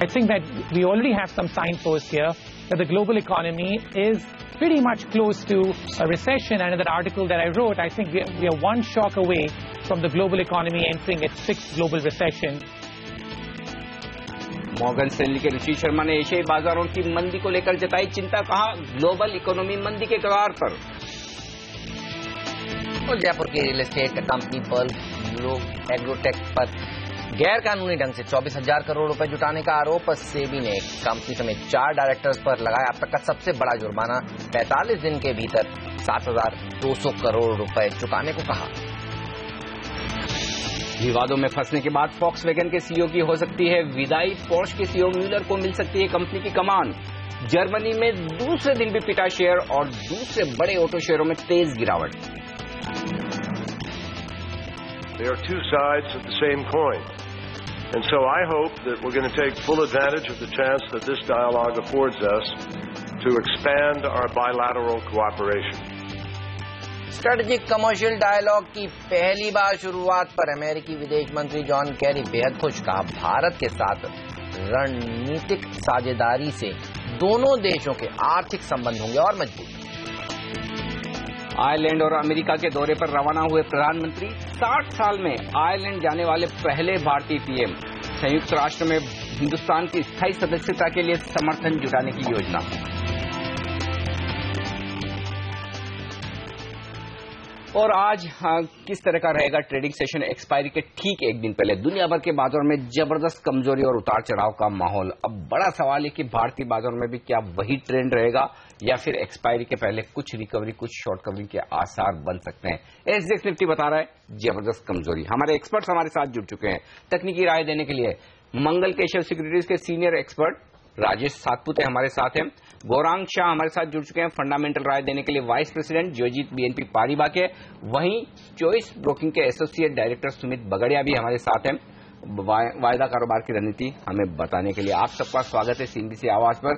I think that we already have some signposts here that the global economy is pretty much close to a recession. And in that article that I wrote, I think we are one shock away from the global economy entering its 6th global recession. Morgan Stanley के ऋषि शर्मा ने एशियाई बाजारों की मंदी को लेकर जताई चिंता, कहा ग्लोबल इकोनॉमी मंदी के कगार पर। और जयपुर की real estate company Pearl Agrotech पर गैर कानूनी ढंग से 24,000 करोड़ रुपए जुटाने का आरोप। सेबी ने कंपनी समेत 4 डायरेक्टर्स पर लगाया अब तक का सबसे बड़ा जुर्माना। 45 दिन के भीतर 7,200 करोड़ रुपए चुकाने को कहा। विवादों में फंसने के बाद फॉक्सवैगन के CEO की हो सकती है विदाई। पोर्श के CEO म्यूलर को मिल सकती है कंपनी की कमान। जर्मनी में दूसरे दिन भी पिटा शेयर और दूसरे बड़े ऑटो शेयरों में तेज गिरावट। There are two sides of the same coin. And so I hope that we're going to take full advantage of the chance that this dialogue affords us to expand our bilateral cooperation. Strategic commercial dialogue की पहली बार शुरुआत पर अमेरिकी विदेश मंत्री John Kerry बेहद खुश। कहा भारत के साथ रणनीतिक साझेदारी से दोनों देशों के आर्थिक संबंध होंगे और मजबूत। आयरलैंड और अमेरिका के दौरे पर रवाना हुए प्रधानमंत्री। 60 साल में आयरलैंड जाने वाले पहले भारतीय PM। संयुक्त राष्ट्र में हिंदुस्तान की स्थायी सदस्यता के लिए समर्थन जुटाने की योजना। और आज किस तरह का रहेगा ट्रेडिंग सेशन? एक्सपायरी के ठीक एक दिन पहले दुनिया भर के बाजारों में जबरदस्त कमजोरी और उतार चढ़ाव का माहौल। अब बड़ा सवाल है कि भारतीय बाजारों में भी क्या वही ट्रेंड रहेगा या फिर एक्सपायरी के पहले कुछ रिकवरी, कुछ शॉर्ट कवरिंग के आसार बन सकते हैं। SGX निफ्टी बता रहा है जबरदस्त कमजोरी। हमारे एक्सपर्ट्स हमारे साथ जुड़ चुके हैं तकनीकी राय देने के लिए। मंगल केशव सिक्योरिटीज के सीनियर एक्सपर्ट राजेश सातपुते हमारे साथ हैं। गौरांग शाह हमारे साथ जुड़ चुके हैं फंडामेंटल राय देने के लिए vice president Geojit BNP Paribas के। वहीं चॉइस ब्रोकिंग के एसोसिएट डायरेक्टर सुमित बगड़िया भी हमारे साथ हैं वायदा कारोबार की रणनीति हमें बताने के लिए। आप सबका स्वागत है CNBC आवाज पर।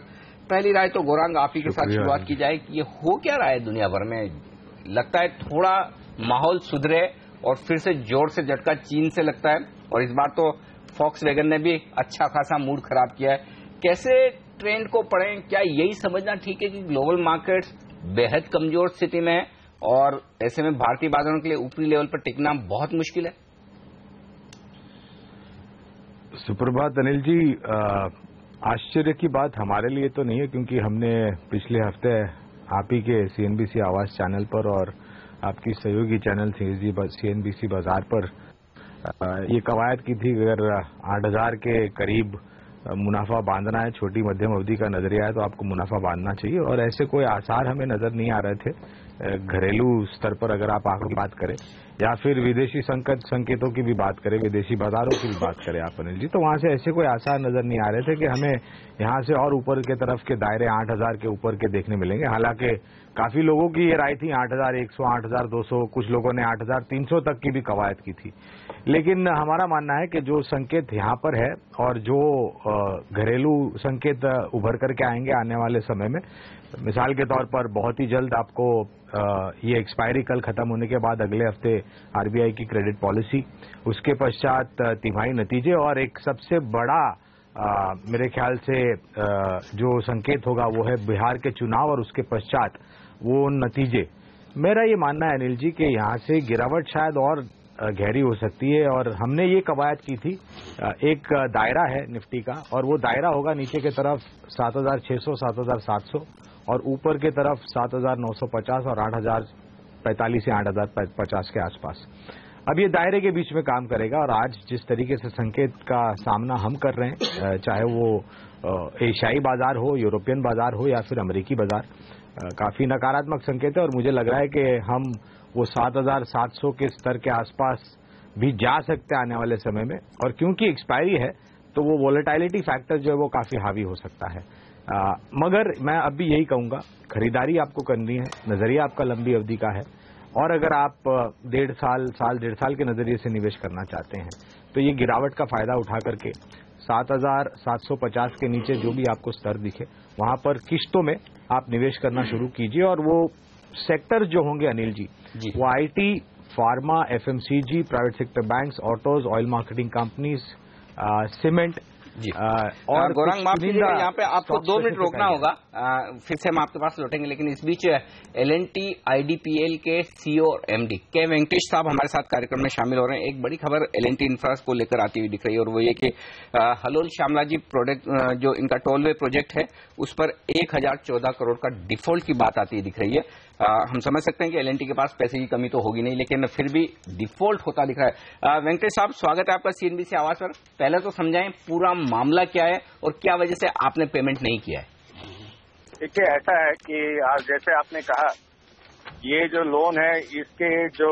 पहली राय तो गौरांग आप ही के साथ शुरुआत की जाए कि ये हो क्या रहा है दुनिया भर में? लगता है थोड़ा माहौल सुधरे और फिर से जोर से झटका चीन से लगता है, और इस बार तो फॉक्सवैगन ने भी अच्छा खासा मूड खराब किया है। कैसे ट्रेंड को पढ़ें? क्या यही समझना ठीक है कि ग्लोबल मार्केट्स बेहद कमजोर स्थिति में है और ऐसे में भारतीय बाजारों के लिए ऊपरी लेवल पर टिकना बहुत मुश्किल है? सुप्रभात अनिल जी। आश्चर्य की बात हमारे लिए तो नहीं है, क्योंकि हमने पिछले हफ्ते आप ही के CNBC आवाज चैनल पर और आपकी सहयोगी चैनल CNBC बाजार पर ये कवायद की थी कि अगर 8,000 के करीब मुनाफा बांधना है, छोटी मध्यम अवधि का नजरिया है, तो आपको मुनाफा बांधना चाहिए। और ऐसे कोई आसार हमें नजर नहीं आ रहे थे घरेलू स्तर पर अगर आप आंकड़ों की बात करें या फिर विदेशी संकेतों की भी बात करें, विदेशी बाजारों की भी बात करें आप अनिल जी, तो वहां से ऐसे कोई आसार नजर नहीं आ रहे थे कि हमें यहां से और ऊपर के तरफ के दायरे 8,000 के ऊपर के देखने मिलेंगे। हालांकि काफी लोगों की ये राय थी 8,100, 8,200, कुछ लोगों ने 8,300 तक की भी कवायद की थी। लेकिन हमारा मानना है कि जो संकेत यहाँ पर है और जो घरेलू संकेत उभर करके आएंगे आने वाले समय में, मिसाल के तौर पर बहुत ही जल्द आपको ये एक्सपायरी कल खत्म होने के बाद अगले हफ्ते आरबीआई की क्रेडिट पॉलिसी, उसके पश्चात तिमाही नतीजे और एक सबसे बड़ा मेरे ख्याल से जो संकेत होगा वो है बिहार के चुनाव और उसके पश्चात वो नतीजे। मेरा ये मानना है अनिल जी कि यहाँ से गिरावट शायद और गहरी हो सकती है और हमने ये कवायद की थी, एक दायरा है निफ्टी का और वो दायरा होगा नीचे की तरफ 7,600, 7,700 और ऊपर की तरफ 7,950 और 8,045 से 8,050 के आसपास। अब ये दायरे के बीच में काम करेगा और आज जिस तरीके से संकेत का सामना हम कर रहे हैं, चाहे वो एशियाई बाजार हो, यूरोपियन बाजार हो या फिर अमेरिकी बाजार, काफी नकारात्मक संकेत है और मुझे लग रहा है कि हम वो 7,700 के स्तर के आसपास भी जा सकते हैं आने वाले समय में। और क्योंकि एक्सपायरी है तो वो वोलेटिलिटी फैक्टर जो है वो काफी हावी हो सकता है। मगर मैं अब भी यही कहूंगा, खरीदारी आपको करनी है, नजरिया आपका लंबी अवधि का है और अगर आप 1.5 साल के नजरिए से निवेश करना चाहते हैं तो ये गिरावट का फायदा उठा करके 7,750 के नीचे जो भी आपको स्तर दिखे वहां पर किश्तों में आप निवेश करना शुरू कीजिए। और वो सेक्टर जो होंगे अनिल जी, वो IT, pharma, FMCG, private sector banks, autos, oil marketing companies, cement ji. और गौरांग माफ कीजिएगा, यहाँ पे आपको 2 मिनट रोकना होगा, फिर से हम आपके पास लौटेंगे। लेकिन इस बीच एल&टी आईडीपीएल के सीईओ और एमडी के वेंकटेश साहब हमारे साथ कार्यक्रम में शामिल हो रहे हैं। एक बड़ी खबर एल&टी इंफ्रा को लेकर आती हुई दिख रही है और वो ये कि हलोल श्यामला जी प्रोजेक्ट, जो इनका टोलवे प्रोजेक्ट है, उस पर 1,014 करोड़ का डिफॉल्ट की बात आती हुई दिख रही है। हम समझ सकते हैं कि एल&टी के पास पैसे की कमी तो होगी नहीं, लेकिन फिर भी डिफॉल्ट होता दिख रहा है। वेंकटेश साहब, स्वागत है आपका सीएनबीसी आवाज पर। पहले तो समझाएं पूरा मामला क्या है और क्या वजह से आपने पेमेंट नहीं किया है। देखिए, ऐसा है कि आज जैसे आपने कहा, ये जो लोन है इसके जो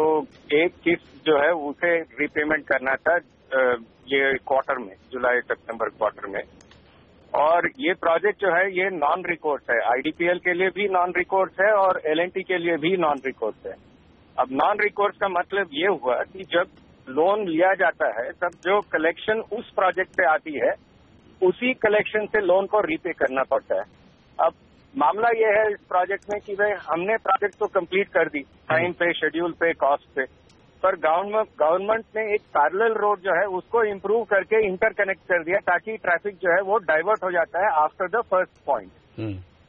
एक किस्त जो है उसे रीपेमेंट करना था ये क्वार्टर में, जुलाई सितंबर क्वार्टर में। और ये प्रोजेक्ट जो है ये नॉन रिकोर्स है, आईडीपीएल के लिए भी नॉन रिकोर्स है और एल&टी के लिए भी नॉन रिकोर्स है। अब नॉन रिकोर्स का मतलब ये हुआ कि जब लोन लिया जाता है तब जो कलेक्शन उस प्रोजेक्ट पे आती है उसी कलेक्शन से लोन को रीपे करना पड़ता है। अब मामला ये है इस प्रोजेक्ट में कि भाई हमने प्रोजेक्ट तो कंप्लीट कर दी टाइम पे, शेड्यूल पे, कॉस्ट पे, पर गवर्नमेंट ने एक पैरेलल रोड जो है उसको इम्प्रूव करके इंटरकनेक्ट कर दिया ताकि ट्रैफिक जो है वो डाइवर्ट हो जाता है आफ्टर द फर्स्ट पॉइंट।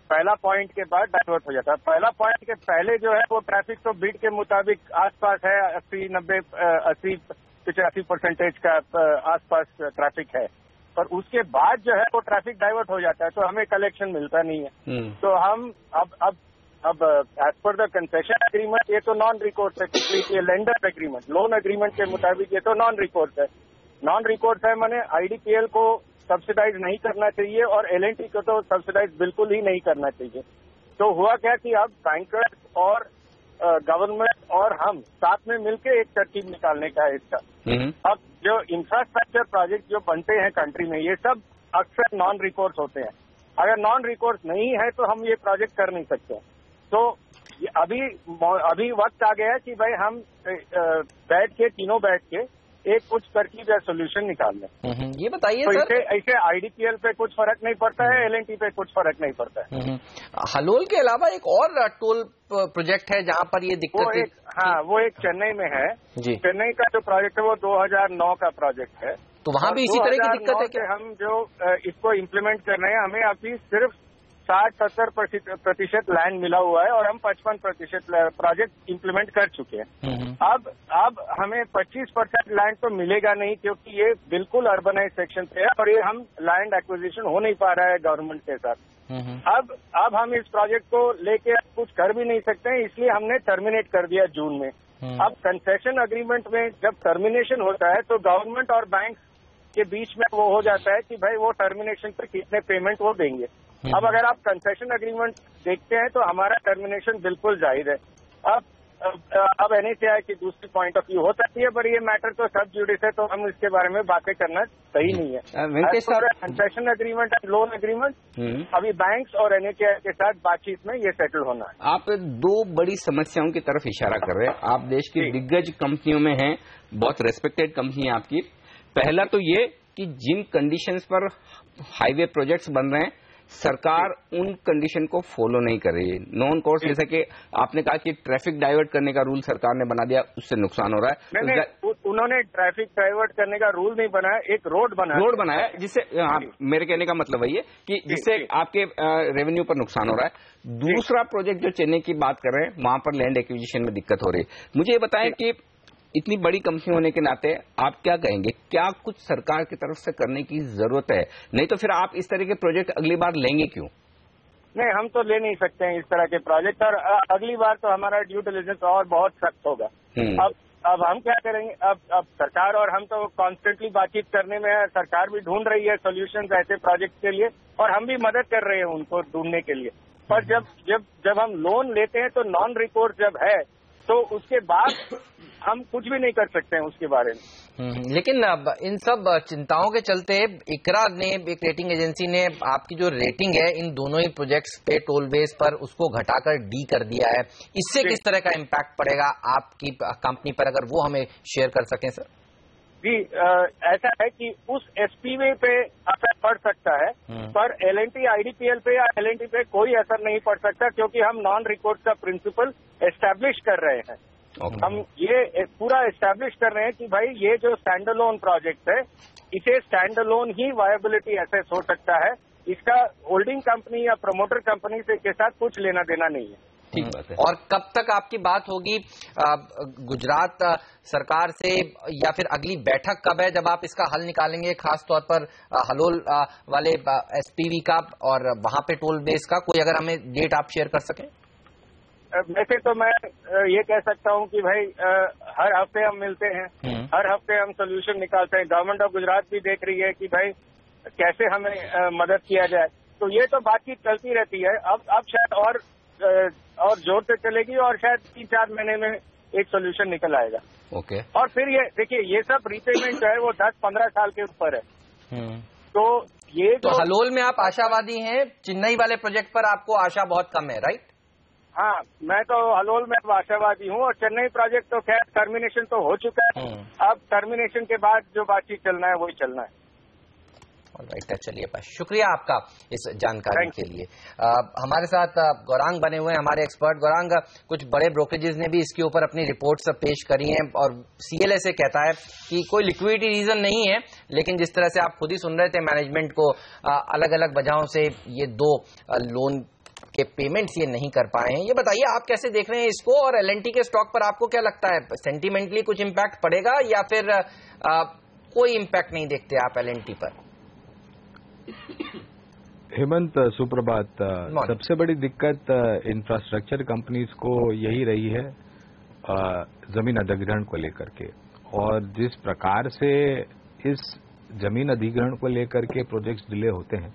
पहला पॉइंट के बाद डाइवर्ट हो जाता है। पहला पॉइंट के पहले जो है वो ट्रैफिक तो बिड के मुताबिक आसपास है, 80-85% का आसपास ट्रैफिक है, पर उसके बाद जो है वो ट्रैफिक डाइवर्ट हो जाता है तो हमें कलेक्शन मिलता नहीं है। तो हम अब as per the concession agreement ये तो नॉन रिकोर्स है, क्योंकि ये लेंडर एग्रीमेंट, लोन एग्रीमेंट के मुताबिक ये तो नॉन रिकोर्स है। नॉन रिकोर्स है माने आईडीपीएल को सब्सिडाइज नहीं करना चाहिए और एल&टी को तो सब्सिडाइज बिल्कुल ही नहीं करना चाहिए। तो हुआ क्या कि अब बैंकर्स और गवर्नमेंट और हम साथ में मिलकर एक तरकीब निकालने का है इसका। अब जो इंफ्रास्ट्रक्चर प्रोजेक्ट जो बनते हैं कंट्री में ये सब अक्सर नॉन रिकोर्स होते हैं। अगर नॉन रिकोर्स नहीं है तो हम ये प्रोजेक्ट कर नहीं सकते। तो अभी वक्त आ गया कि भाई हम तीनों बैठ के एक कुछ तरकीब या सोल्यूशन निकाल लें। ये बताइए तो सर, ऐसे आईडीपीएल पे कुछ फर्क नहीं पड़ता है, एल&टी पे कुछ फर्क नहीं पड़ता है। हलोल के अलावा एक और टोल प्रोजेक्ट है जहां पर ये दिक्कत है। हाँ, वो एक चेन्नई में है जी। चेन्नई का जो प्रोजेक्ट है वो 2009 का प्रोजेक्ट है, तो वहां भी इसी तरह की दिक्कत है कि हम जो इसको इम्प्लीमेंट कर रहे हैं हमें अभी सिर्फ 60-70% लैंड मिला हुआ है और हम 55% प्रोजेक्ट इम्प्लीमेंट कर चुके हैं। अब हमें 25% लैंड तो मिलेगा नहीं क्योंकि ये बिल्कुल अर्बनाइज सेक्शन पे है और ये हम लैंड एक्विजिशन हो नहीं पा रहा है गवर्नमेंट के साथ। अब हम इस प्रोजेक्ट को लेके कुछ कर भी नहीं सकते हैं, इसलिए हमने टर्मिनेट कर दिया जून में। अब कंसेशन अग्रीमेंट में जब टर्मिनेशन होता है तो गवर्नमेंट और बैंक के बीच में वो हो जाता है कि भाई वो टर्मिनेशन पे कितने पेमेंट वो देंगे। अब अगर आप कंसेशन एग्रीमेंट देखते हैं तो हमारा टर्मिनेशन बिल्कुल जाहिर है, अब NHAI की दूसरी पॉइंट ऑफ व्यू हो सकती है, पर ये मैटर तो सब जुडिस है, तो हम इसके बारे में बातें करना सही नहीं है। वेंकटेश साहब, concession agreement and loan agreement अभी बैंक्स और NHAI के साथ बातचीत में ये सेटल होना है। आप दो बड़ी समस्याओं की तरफ इशारा कर रहे हैं। आप देश की दिग्गज कंपनियों में हैं, बहुत रेस्पेक्टेड कंपनी है आपकी। पहला तो ये कि जिन कंडीशंस पर हाईवे प्रोजेक्ट्स बन रहे हैं, सरकार उन कंडीशन को फॉलो नहीं कर रही है। नॉन कोर्स, जैसा कि आपने कहा कि ट्रैफिक डाइवर्ट करने का रूल सरकार ने बना दिया, उससे नुकसान हो रहा है। नहीं, उन्होंने ट्रैफिक डाइवर्ट करने का रूल नहीं बनाया, एक रोड बनाया जिससे मेरे कहने का मतलब वही है कि जिससे आपके रेवेन्यू पर नुकसान हो रहा है। दूसरा प्रोजेक्ट जो चेन्नई की बात कर रहे हैं, वहां पर लैंड एक्विजिशन में दिक्कत हो रही है। मुझे ये बताएं कि इतनी बड़ी कंपनी होने के नाते आप क्या कहेंगे, क्या कुछ सरकार की तरफ से करने की जरूरत है? नहीं तो फिर आप इस तरह के प्रोजेक्ट अगली बार लेंगे क्यों? नहीं, हम तो ले नहीं सकते हैं इस तरह के प्रोजेक्ट, और अगली बार तो हमारा ड्यू डिलिजेंस और बहुत सख्त होगा। अब हम क्या करेंगे? अब सरकार और हम तो कॉन्स्टेंटली बातचीत करने में है, सरकार भी ढूंढ रही है सोल्यूशन ऐसे प्रोजेक्ट के लिए, और हम भी मदद कर रहे हैं उनको ढूंढने के लिए। पर जब हम लोन लेते हैं तो नॉन रिकोर्स जब है, तो उसके बाद हम कुछ भी नहीं कर सकते हैं उसके बारे में। लेकिन अब इन सब चिंताओं के चलते इकरा ने, एक रेटिंग एजेंसी ने आपकी जो रेटिंग है इन दोनों ही प्रोजेक्ट्स पे टोल बेस पर, उसको घटाकर डी कर दिया है। इससे किस तरह का इम्पैक्ट पड़ेगा आपकी कंपनी पर, अगर वो हमें शेयर कर सकें सर? जी, ऐसा है कि उस एसपीवे पे असर पड़ सकता है, पर L&T IDPL पे या L&T पे कोई असर नहीं पड़ सकता, क्योंकि हम नॉन रिकोर्स का प्रिंसिपल एस्टैब्लिश कर रहे हैं। हम ये पूरा एस्टैब्लिश कर रहे हैं कि भाई ये जो स्टैंड अलोन प्रोजेक्ट है, इसे स्टैंड अलोन ही वायबिलिटी एसेस हो सकता है, इसका होल्डिंग कंपनी या प्रमोटर कंपनी से के साथ कुछ लेना देना नहीं है। ठीक बात है। और कब तक आपकी बात होगी गुजरात सरकार से, या फिर अगली बैठक कब है जब आप इसका हल निकालेंगे, खास तौर पर हलोल वाले SPV का और वहां पे टोल बेस का? कोई अगर हमें डेट आप शेयर कर सकें। वैसे तो मैं ये कह सकता हूँ कि भाई हर हफ्ते हम मिलते हैं, हर हफ्ते हम सोल्यूशन निकालते हैं। गवर्नमेंट ऑफ गुजरात भी देख रही है कि भाई कैसे हमें मदद किया जाए, तो ये तो बातचीत चलती रहती है। अब शायद और जोर से चलेगी, और शायद 3-4 महीने में एक सोल्यूशन निकल आएगा। ओके। और फिर ये देखिए, ये सब रीपेमेंट जो है वो 10-15 साल के ऊपर है। तो ये तो हलोल में आप आशावादी हैं, चेन्नई वाले प्रोजेक्ट पर आपको आशा बहुत कम है, राइट? हाँ, मैं तो हलोल में आशावादी हूँ, और चेन्नई प्रोजेक्ट तो खैर टर्मिनेशन तो हो चुका है। अब टर्मिनेशन के बाद जो बातचीत चलना है वही चलना है। ऑलराइट, चलिए बस शुक्रिया आपका इस जानकारी के लिए। हमारे साथ गौरांग बने हुए हैं हमारे एक्सपर्ट। गौरांग, कुछ बड़े ब्रोकरेजेस ने भी इसके ऊपर अपनी रिपोर्ट्स पेश करी हैं, और CLA से कहता है कि कोई लिक्विडिटी रीजन नहीं है, लेकिन जिस तरह से आप खुद ही सुन रहे थे, मैनेजमेंट को अलग अलग वजहों से ये 2 लोन के पेमेंट्स ये नहीं कर पाए हैं। ये बताइए आप कैसे देख रहे हैं इसको, और L&T के स्टॉक पर आपको क्या लगता है, सेंटिमेंटली कुछ इम्पैक्ट पड़ेगा या फिर कोई इम्पैक्ट नहीं देखते आप L&T पर? हेमंत, सुप्रभात। सबसे बड़ी दिक्कत इंफ्रास्ट्रक्चर कंपनीज को यही रही है जमीन अधिग्रहण को लेकर के, और जिस प्रकार से इस जमीन अधिग्रहण को लेकर के प्रोजेक्ट्स डिले होते हैं,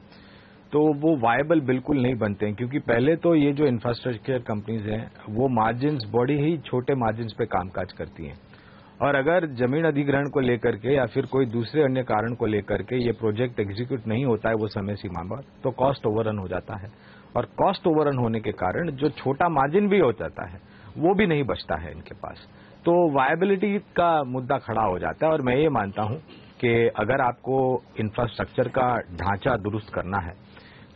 तो वो वायबल बिल्कुल नहीं बनते हैं। क्योंकि पहले तो ये जो इंफ्रास्ट्रक्चर कंपनीज हैं, वो मार्जिन्स, बड़ी ही छोटे मार्जिन्स पे कामकाज करती हैं, और अगर जमीन अधिग्रहण को लेकर के या फिर कोई दूसरे अन्य कारण को लेकर के ये प्रोजेक्ट एग्जीक्यूट नहीं होता है वो समय सीमा पर, तो कॉस्ट ओवररन हो जाता है, और कॉस्ट ओवररन होने के कारण जो छोटा मार्जिन भी हो जाता है वो भी नहीं बचता है इनके पास, तो वायबिलिटी का मुद्दा खड़ा हो जाता है। और मैं ये मानता हूं कि अगर आपको इंफ्रास्ट्रक्चर का ढांचा दुरुस्त करना है,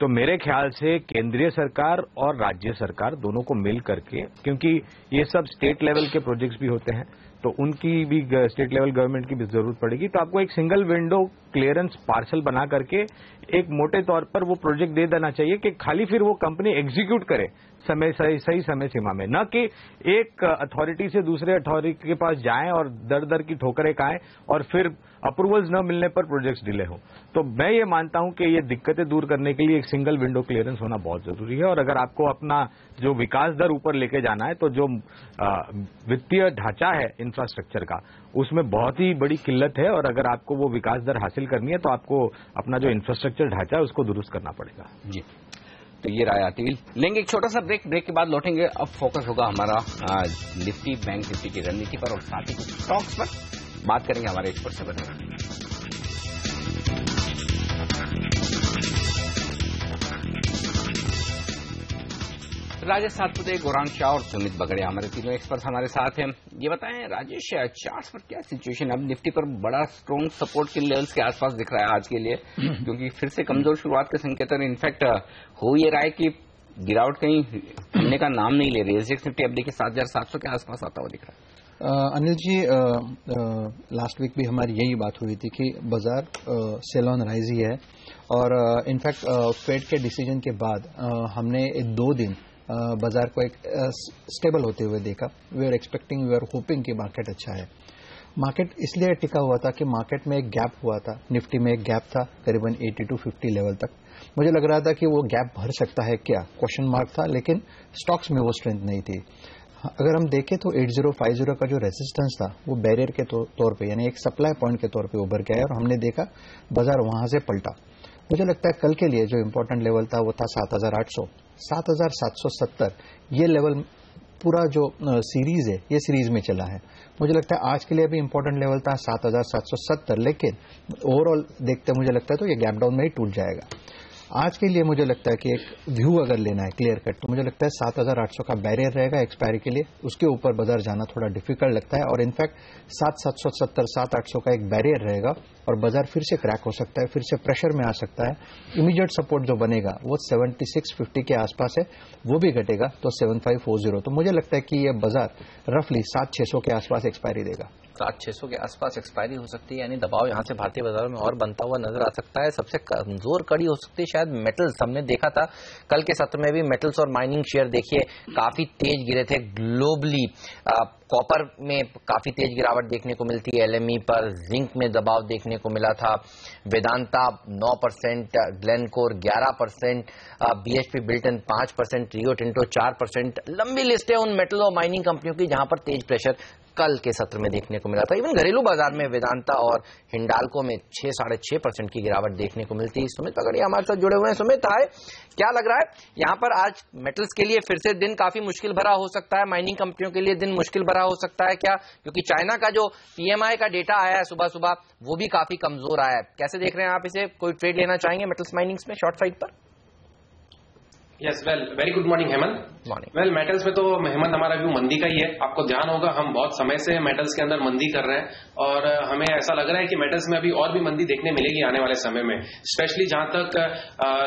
तो मेरे ख्याल से केंद्रीय सरकार और राज्य सरकार दोनों को मिल करके, क्योंकि ये सब स्टेट लेवल के प्रोजेक्ट्स भी होते हैं, तो उनकी भी स्टेट लेवल गवर्नमेंट की भी जरूरत पड़ेगी, तो आपको एक सिंगल विंडो क्लियरेंस पार्सल बना करके एक मोटे तौर पर वो प्रोजेक्ट दे देना चाहिए कि खाली फिर वो कंपनी एग्जीक्यूट करे सही समय सीमा में, न कि एक अथॉरिटी से दूसरे अथॉरिटी के पास जाएं और दर की ठोकरें खाएं और फिर अप्रूवल्स न मिलने पर प्रोजेक्ट्स डिले हो। तो मैं ये मानता हूं कि ये दिक्कतें दूर करने के लिए एक सिंगल विंडो क्लियरेंस होना बहुत जरूरी है, और अगर आपको अपना जो विकास दर ऊपर लेके जाना है, तो जो वित्तीय ढांचा है इंफ्रास्ट्रक्चर का, उसमें बहुत ही बड़ी किल्लत है, और अगर आपको वो विकास दर हासिल करनी है तो आपको अपना जो इंफ्रास्ट्रक्चर ढांचा है उसको दुरुस्त करना पड़ेगा। जी, तो ये राय आती है। लेंगे एक छोटा सा ब्रेक के बाद लौटेंगे। अब फोकस होगा हमारा निफ्टी, बैंक निफ्टी की रणनीति पर और साथ ही कुछ स्टॉक्स पर बात करेंगे हमारे एक्सपर्ट से बताएंगे। राजेश सातपुते, गौरांग शाह और सुमित बगड़े हमारे तीनों एक्सपर्ट हमारे साथ हैं। ये बताएं राजेश, चार्ट्स पर क्या सिचुएशन है? अब निफ्टी पर बड़ा स्ट्रॉन्ग सपोर्ट के लेवल्स के आसपास दिख रहा है आज के लिए, क्योंकि फिर से कमजोर शुरुआत के संकेत है। इनफैक्ट हो ये रहा है कि गिरावट कहीं थमने का नाम नहीं ले रही। एसजेएक्स निफ्टी अब देखिए 7700 के आसपास आता हुआ दिख रहा है। अनिल जी, लास्ट वीक भी हमारी यही बात हुई थी कि बाजार सेल ऑन राइज ही है, और इनफैक्ट फेड के डिसीजन के बाद हमने 2 दिन बाजार को एक स्टेबल होते हुए देखा। We are expecting, we are hoping कि मार्केट अच्छा है। मार्केट इसलिए टिका हुआ था कि मार्केट में एक गैप हुआ था, निफ्टी में एक गैप था करीबन 80 to 50 लेवल तक। मुझे लग रहा था कि वो गैप भर सकता है क्या, क्वेश्चन मार्क था, लेकिन स्टॉक्स में वो स्ट्रेंथ नहीं थी। अगर हम देखें तो 8050 का जो रेजिस्टेंस था वो बैरियर के तौर पे, यानी एक सप्लाई पॉइंट के तौर पे उभर के आया, और हमने देखा बाजार वहां से पलटा। मुझे लगता है कल के लिए जो इम्पोर्टेंट लेवल था वो था 7800, 7770। ये लेवल पूरा जो सीरीज है ये सीरीज में चला है। मुझे लगता है आज के लिए भी इम्पोर्टेंट लेवल था 7770, लेकिन ओवरऑल देखते मुझे लगता है तो ये गैप डाउन में ही टूट जाएगा। आज के लिए मुझे लगता है कि एक व्यू अगर लेना है क्लियर कट, तो मुझे लगता है 7800 का बैरियर रहेगा एक्सपायरी के लिए। उसके ऊपर बाजार जाना थोड़ा डिफिकल्ट लगता है, और इनफैक्ट 7770, 7800 का एक बैरियर रहेगा और बाजार फिर से क्रैक हो सकता है, फिर से प्रेशर में आ सकता है। इमीडिएट सपोर्ट जो बनेगा वो 7650 के आसपास है, वो भी घटेगा तो 7540। तो मुझे लगता है कि ये बाजार रफली 7600 के आसपास एक्सपायरी देगा। 7600 के आसपास एक्सपायरी हो सकती है, यानी दबाव यहां से भारतीय बाजारों में और बनता हुआ नजर आ सकता है। सबसे कमजोर कड़ी हो सकती है शायद मेटल्स। हमने देखा था कल के सत्र में भी मेटल्स और माइनिंग शेयर देखिए काफी तेज गिरे थे ग्लोबली। कॉपर में काफी तेज गिरावट देखने को मिलती है, एलएमई पर, जिंक में दबाव देखने को मिला था। Vedanta 9%, Glencore 11%, BHP built-in 5%, Rio Tinto 4%। लंबी लिस्ट है उन मेटल और माइनिंग कंपनियों की जहां पर तेज प्रेशर कल के सत्र में देखने को मिला था। इवन घरेलू बाजार में वेदांता और हिंडाल्को में 6-6.5% की गिरावट देखने को मिलती है। सुमित पगड़िया हमारे साथ जुड़े हुए हैं। सुमित, हाय, क्या लग रहा है यहाँ पर आज मेटल्स के लिए फिर से दिन काफी मुश्किल भरा हो सकता है, माइनिंग कंपनियों के लिए दिन मुश्किल भरा हो सकता है क्या? क्योंकि चाइना का जो पीएमआई का डेटा आया है सुबह सुबह वो भी काफी कमजोर आया है। कैसे देख रहे हैं आप इसे? कोई ट्रेड लेना चाहेंगे मेटल्स माइनिंग्स में शॉर्ट साइड पर? Yes, well, very good morning Hemant. Well, metals में तो हेमंत हमारा व्यू मंदी का ही है। आपको ध्यान होगा हम बहुत समय से मेटल्स के अंदर मंदी कर रहे हैं, और हमें ऐसा लग रहा है कि मेटल्स में अभी और भी मंदी देखने मिलेगी आने वाले समय में। स्पेशली जहां तक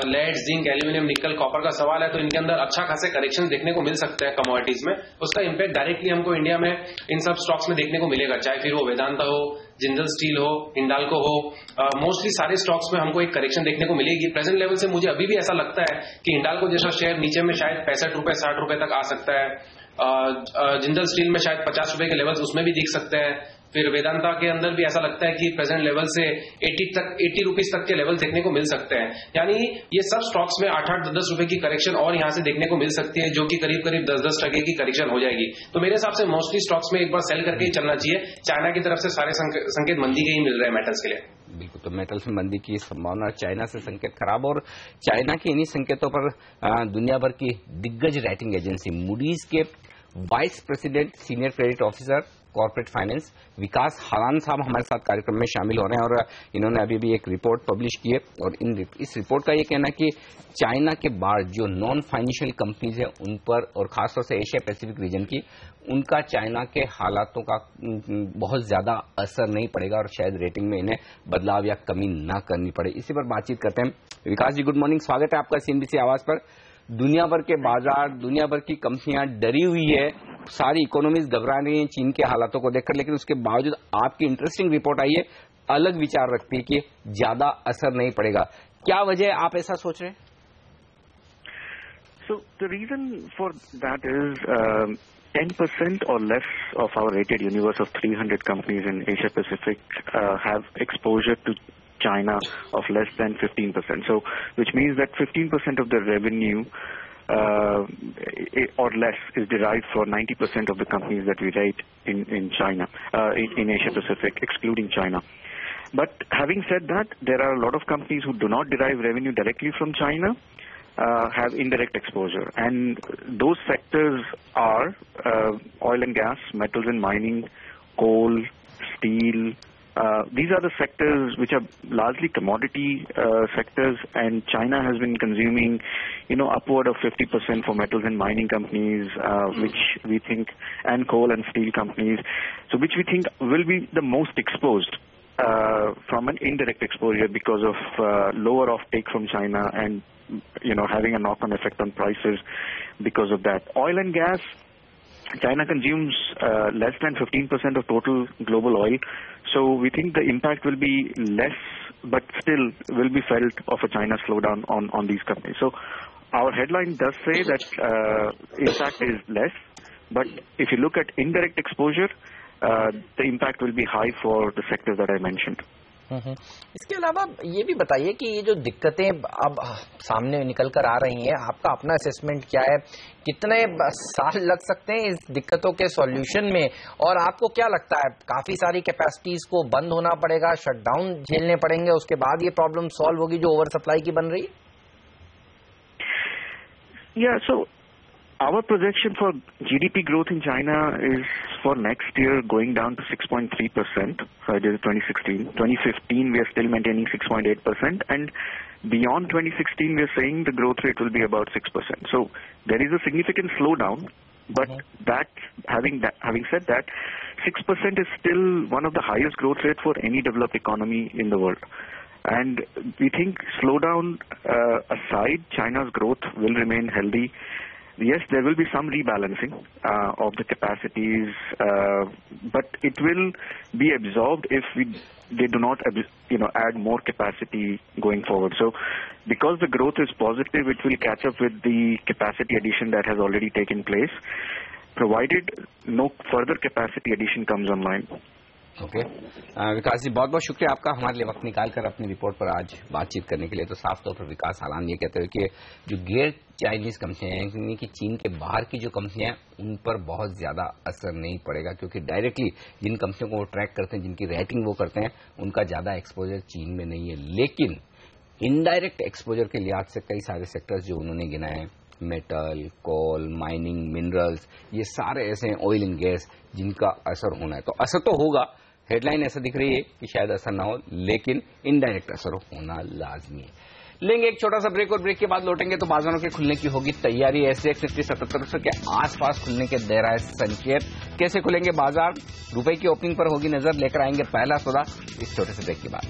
लेड, जिंक, एल्यूमिनियम, निकल, कॉपर का सवाल है, तो इनके अंदर अच्छा खासे करेक्शन देखने को मिल सकता है कमोडिटीज में। उसका इम्पैक्ट डायरेक्टली हमको इंडिया में इन सब स्टॉक्स में देखने को मिलेगा, चाहे फिर वो वेदांता हो, जिंदल स्टील हो, हिंडाल्को हो। मोस्टली सारे स्टॉक्स में हमको एक करेक्शन देखने को मिलेगी। प्रेजेंट लेवल से मुझे अभी भी ऐसा लगता है कि हिंडाल्को जैसा शेयर नीचे में शायद 65 रुपए 60 रुपए तक आ सकता है। जिंदल स्टील में शायद 50 रुपए के लेवल्स उसमें भी दिख सकते हैं। फिर वेदांता के अंदर भी ऐसा लगता है कि प्रेजेंट लेवल से 80 रुपीज तक के लेवल देखने को मिल सकते हैं। यानी ये सब स्टॉक्स में 8-10 रुपए की करेक्शन और यहां से देखने को मिल सकती है, जो कि करीब 10-10% की करेक्शन हो जाएगी। तो मेरे हिसाब से मोस्टली स्टॉक्स में एक बार सेल करके ही चलना चाहिए। चाइना की तरफ से सारे संकेत मंदी के ही मिल रहे हैं मेटल्स के लिए। बिल्कुल, तो मेटल्स में मंदी की संभावना, चाइना से संकेत खराब, और चाइना के इन्हीं संकेतों पर दुनिया भर की दिग्गज रेटिंग एजेंसी मूडीज के vice president senior credit officer corporate finance Vikas Halan साहब हमारे साथ कार्यक्रम में शामिल हो रहे हैं, और इन्होंने अभी भी एक रिपोर्ट पब्लिश की है, और इस रिपोर्ट का ये कहना है कि चाइना के बाद जो नॉन फाइनेंशियल कंपनीज है उन पर, और खासतौर से एशिया पैसिफिक रीजन की, उनका चाइना के हालातों का बहुत ज्यादा असर नहीं पड़ेगा, और शायद रेटिंग में इन्हें बदलाव या कमी ना करनी पड़े। इसी पर बातचीत करते हैं। विकास जी, गुड मॉर्निंग, स्वागत है आपका सीएनबीसी आवाज पर। दुनिया भर के बाजार, दुनिया भर की कंपनियां डरी हुई है, सारी इकोनॉमीज घबरा रही हैं चीन के हालातों को देखकर, लेकिन उसके बावजूद आपकी इंटरेस्टिंग रिपोर्ट आई है, अलग विचार रखती है कि ज्यादा असर नहीं पड़ेगा। क्या वजह आप ऐसा सोच रहे हैं? So the reason for that is 10% or less of our rated universe of 300 companies in Asia Pacific have exposure to China of less than 15%. So, which means that 15% of the revenue or less is derived for 90% of the companies that we rate in China, in Asia Pacific, excluding China. But having said that, there are a lot of companies who do not derive revenue directly from China, have indirect exposure, and those sectors are oil and gas, metals and mining, coal, steel. These are the sectors which are largely commodity sectors, and China has been consuming, upward of 50% for metals and mining companies, which we think, and coal and steel companies, so which we think will be the most exposed from an indirect exposure because of lower offtake from China and having a knock-on effect on prices because of that. Oil and gas, China consumes less than 15% of total global oil, so we think the impact will be less, but still will be felt of a China slowdown on these companies. So our headline does say that impact is less, but if you look at indirect exposure, the impact will be high for the sectors that I mentioned. इसके अलावा ये भी बताइए कि ये जो दिक्कतें अब सामने निकल कर आ रही हैं, आपका अपना असेसमेंट क्या है? कितने साल लग सकते हैं इस दिक्कतों के सॉल्यूशन में, और आपको क्या लगता है काफी सारी कैपेसिटीज को बंद होना पड़ेगा, शटडाउन झेलने पड़ेंगे, उसके बाद ये प्रॉब्लम सॉल्व होगी जो ओवर सप्लाई की बन रही है? So our projection for GDP growth in China is for next year going down to 6.3%. It is 2016. 2015 we are still maintaining 6.8%, and beyond 2016 we are saying the growth rate will be about 6%. So there is a significant slowdown, but having said that, 6% is still one of the highest growth rates for any developed economy in the world. And we think slowdown aside, China's growth will remain healthy. Yes, there will be some rebalancing of the capacities, but it will be absorbed if they do not, add more capacity going forward. So, because the growth is positive, it will catch up with the capacity addition that has already taken place, provided no further capacity addition comes online. Okay Vikas ji, बहुत बहुत शुक्रिया आपका हमारे लिए वक्त निकाल कर अपनी रिपोर्ट पर आज बातचीत करने के लिए। तो साफ तौर पर विकास आलान ये कहते हैं कि जो गैर चाइनीज कंपनियां हैं, यानी कि चीन के बाहर की जो कंपनियां हैं, उन पर बहुत ज्यादा असर नहीं पड़ेगा, क्योंकि डायरेक्टली जिन कंपनियों को वो ट्रैक करते हैं, जिनकी रेटिंग वो करते हैं, उनका ज्यादा एक्सपोजर चीन में नहीं है। लेकिन इनडायरेक्ट एक्सपोजर के लिहाज से कई सारे सेक्टर्स जो उन्होंने गिनाए हैं, मेटल, कोल, माइनिंग, मिनरल्स, ये सारे ऐसे हैं, ऑयल एंड गैस, जिनका असर होना है। तो असर तो होगा, हेडलाइन ऐसा दिख रही है कि शायद असर ना हो, लेकिन इनडायरेक्ट असर होना लाजमी है। लेंगे एक छोटा सा ब्रेक, और ब्रेक के बाद लौटेंगे तो बाजारों के खुलने की होगी तैयारी। SGX निफ्टी 7700 के आसपास खुलने के दे रहा है संकेत। कैसे खुलेंगे बाजार, रुपए की ओपनिंग पर होगी नजर, लेकर आएंगे पहला सौदा इस छोटे से ब्रेक के बाद।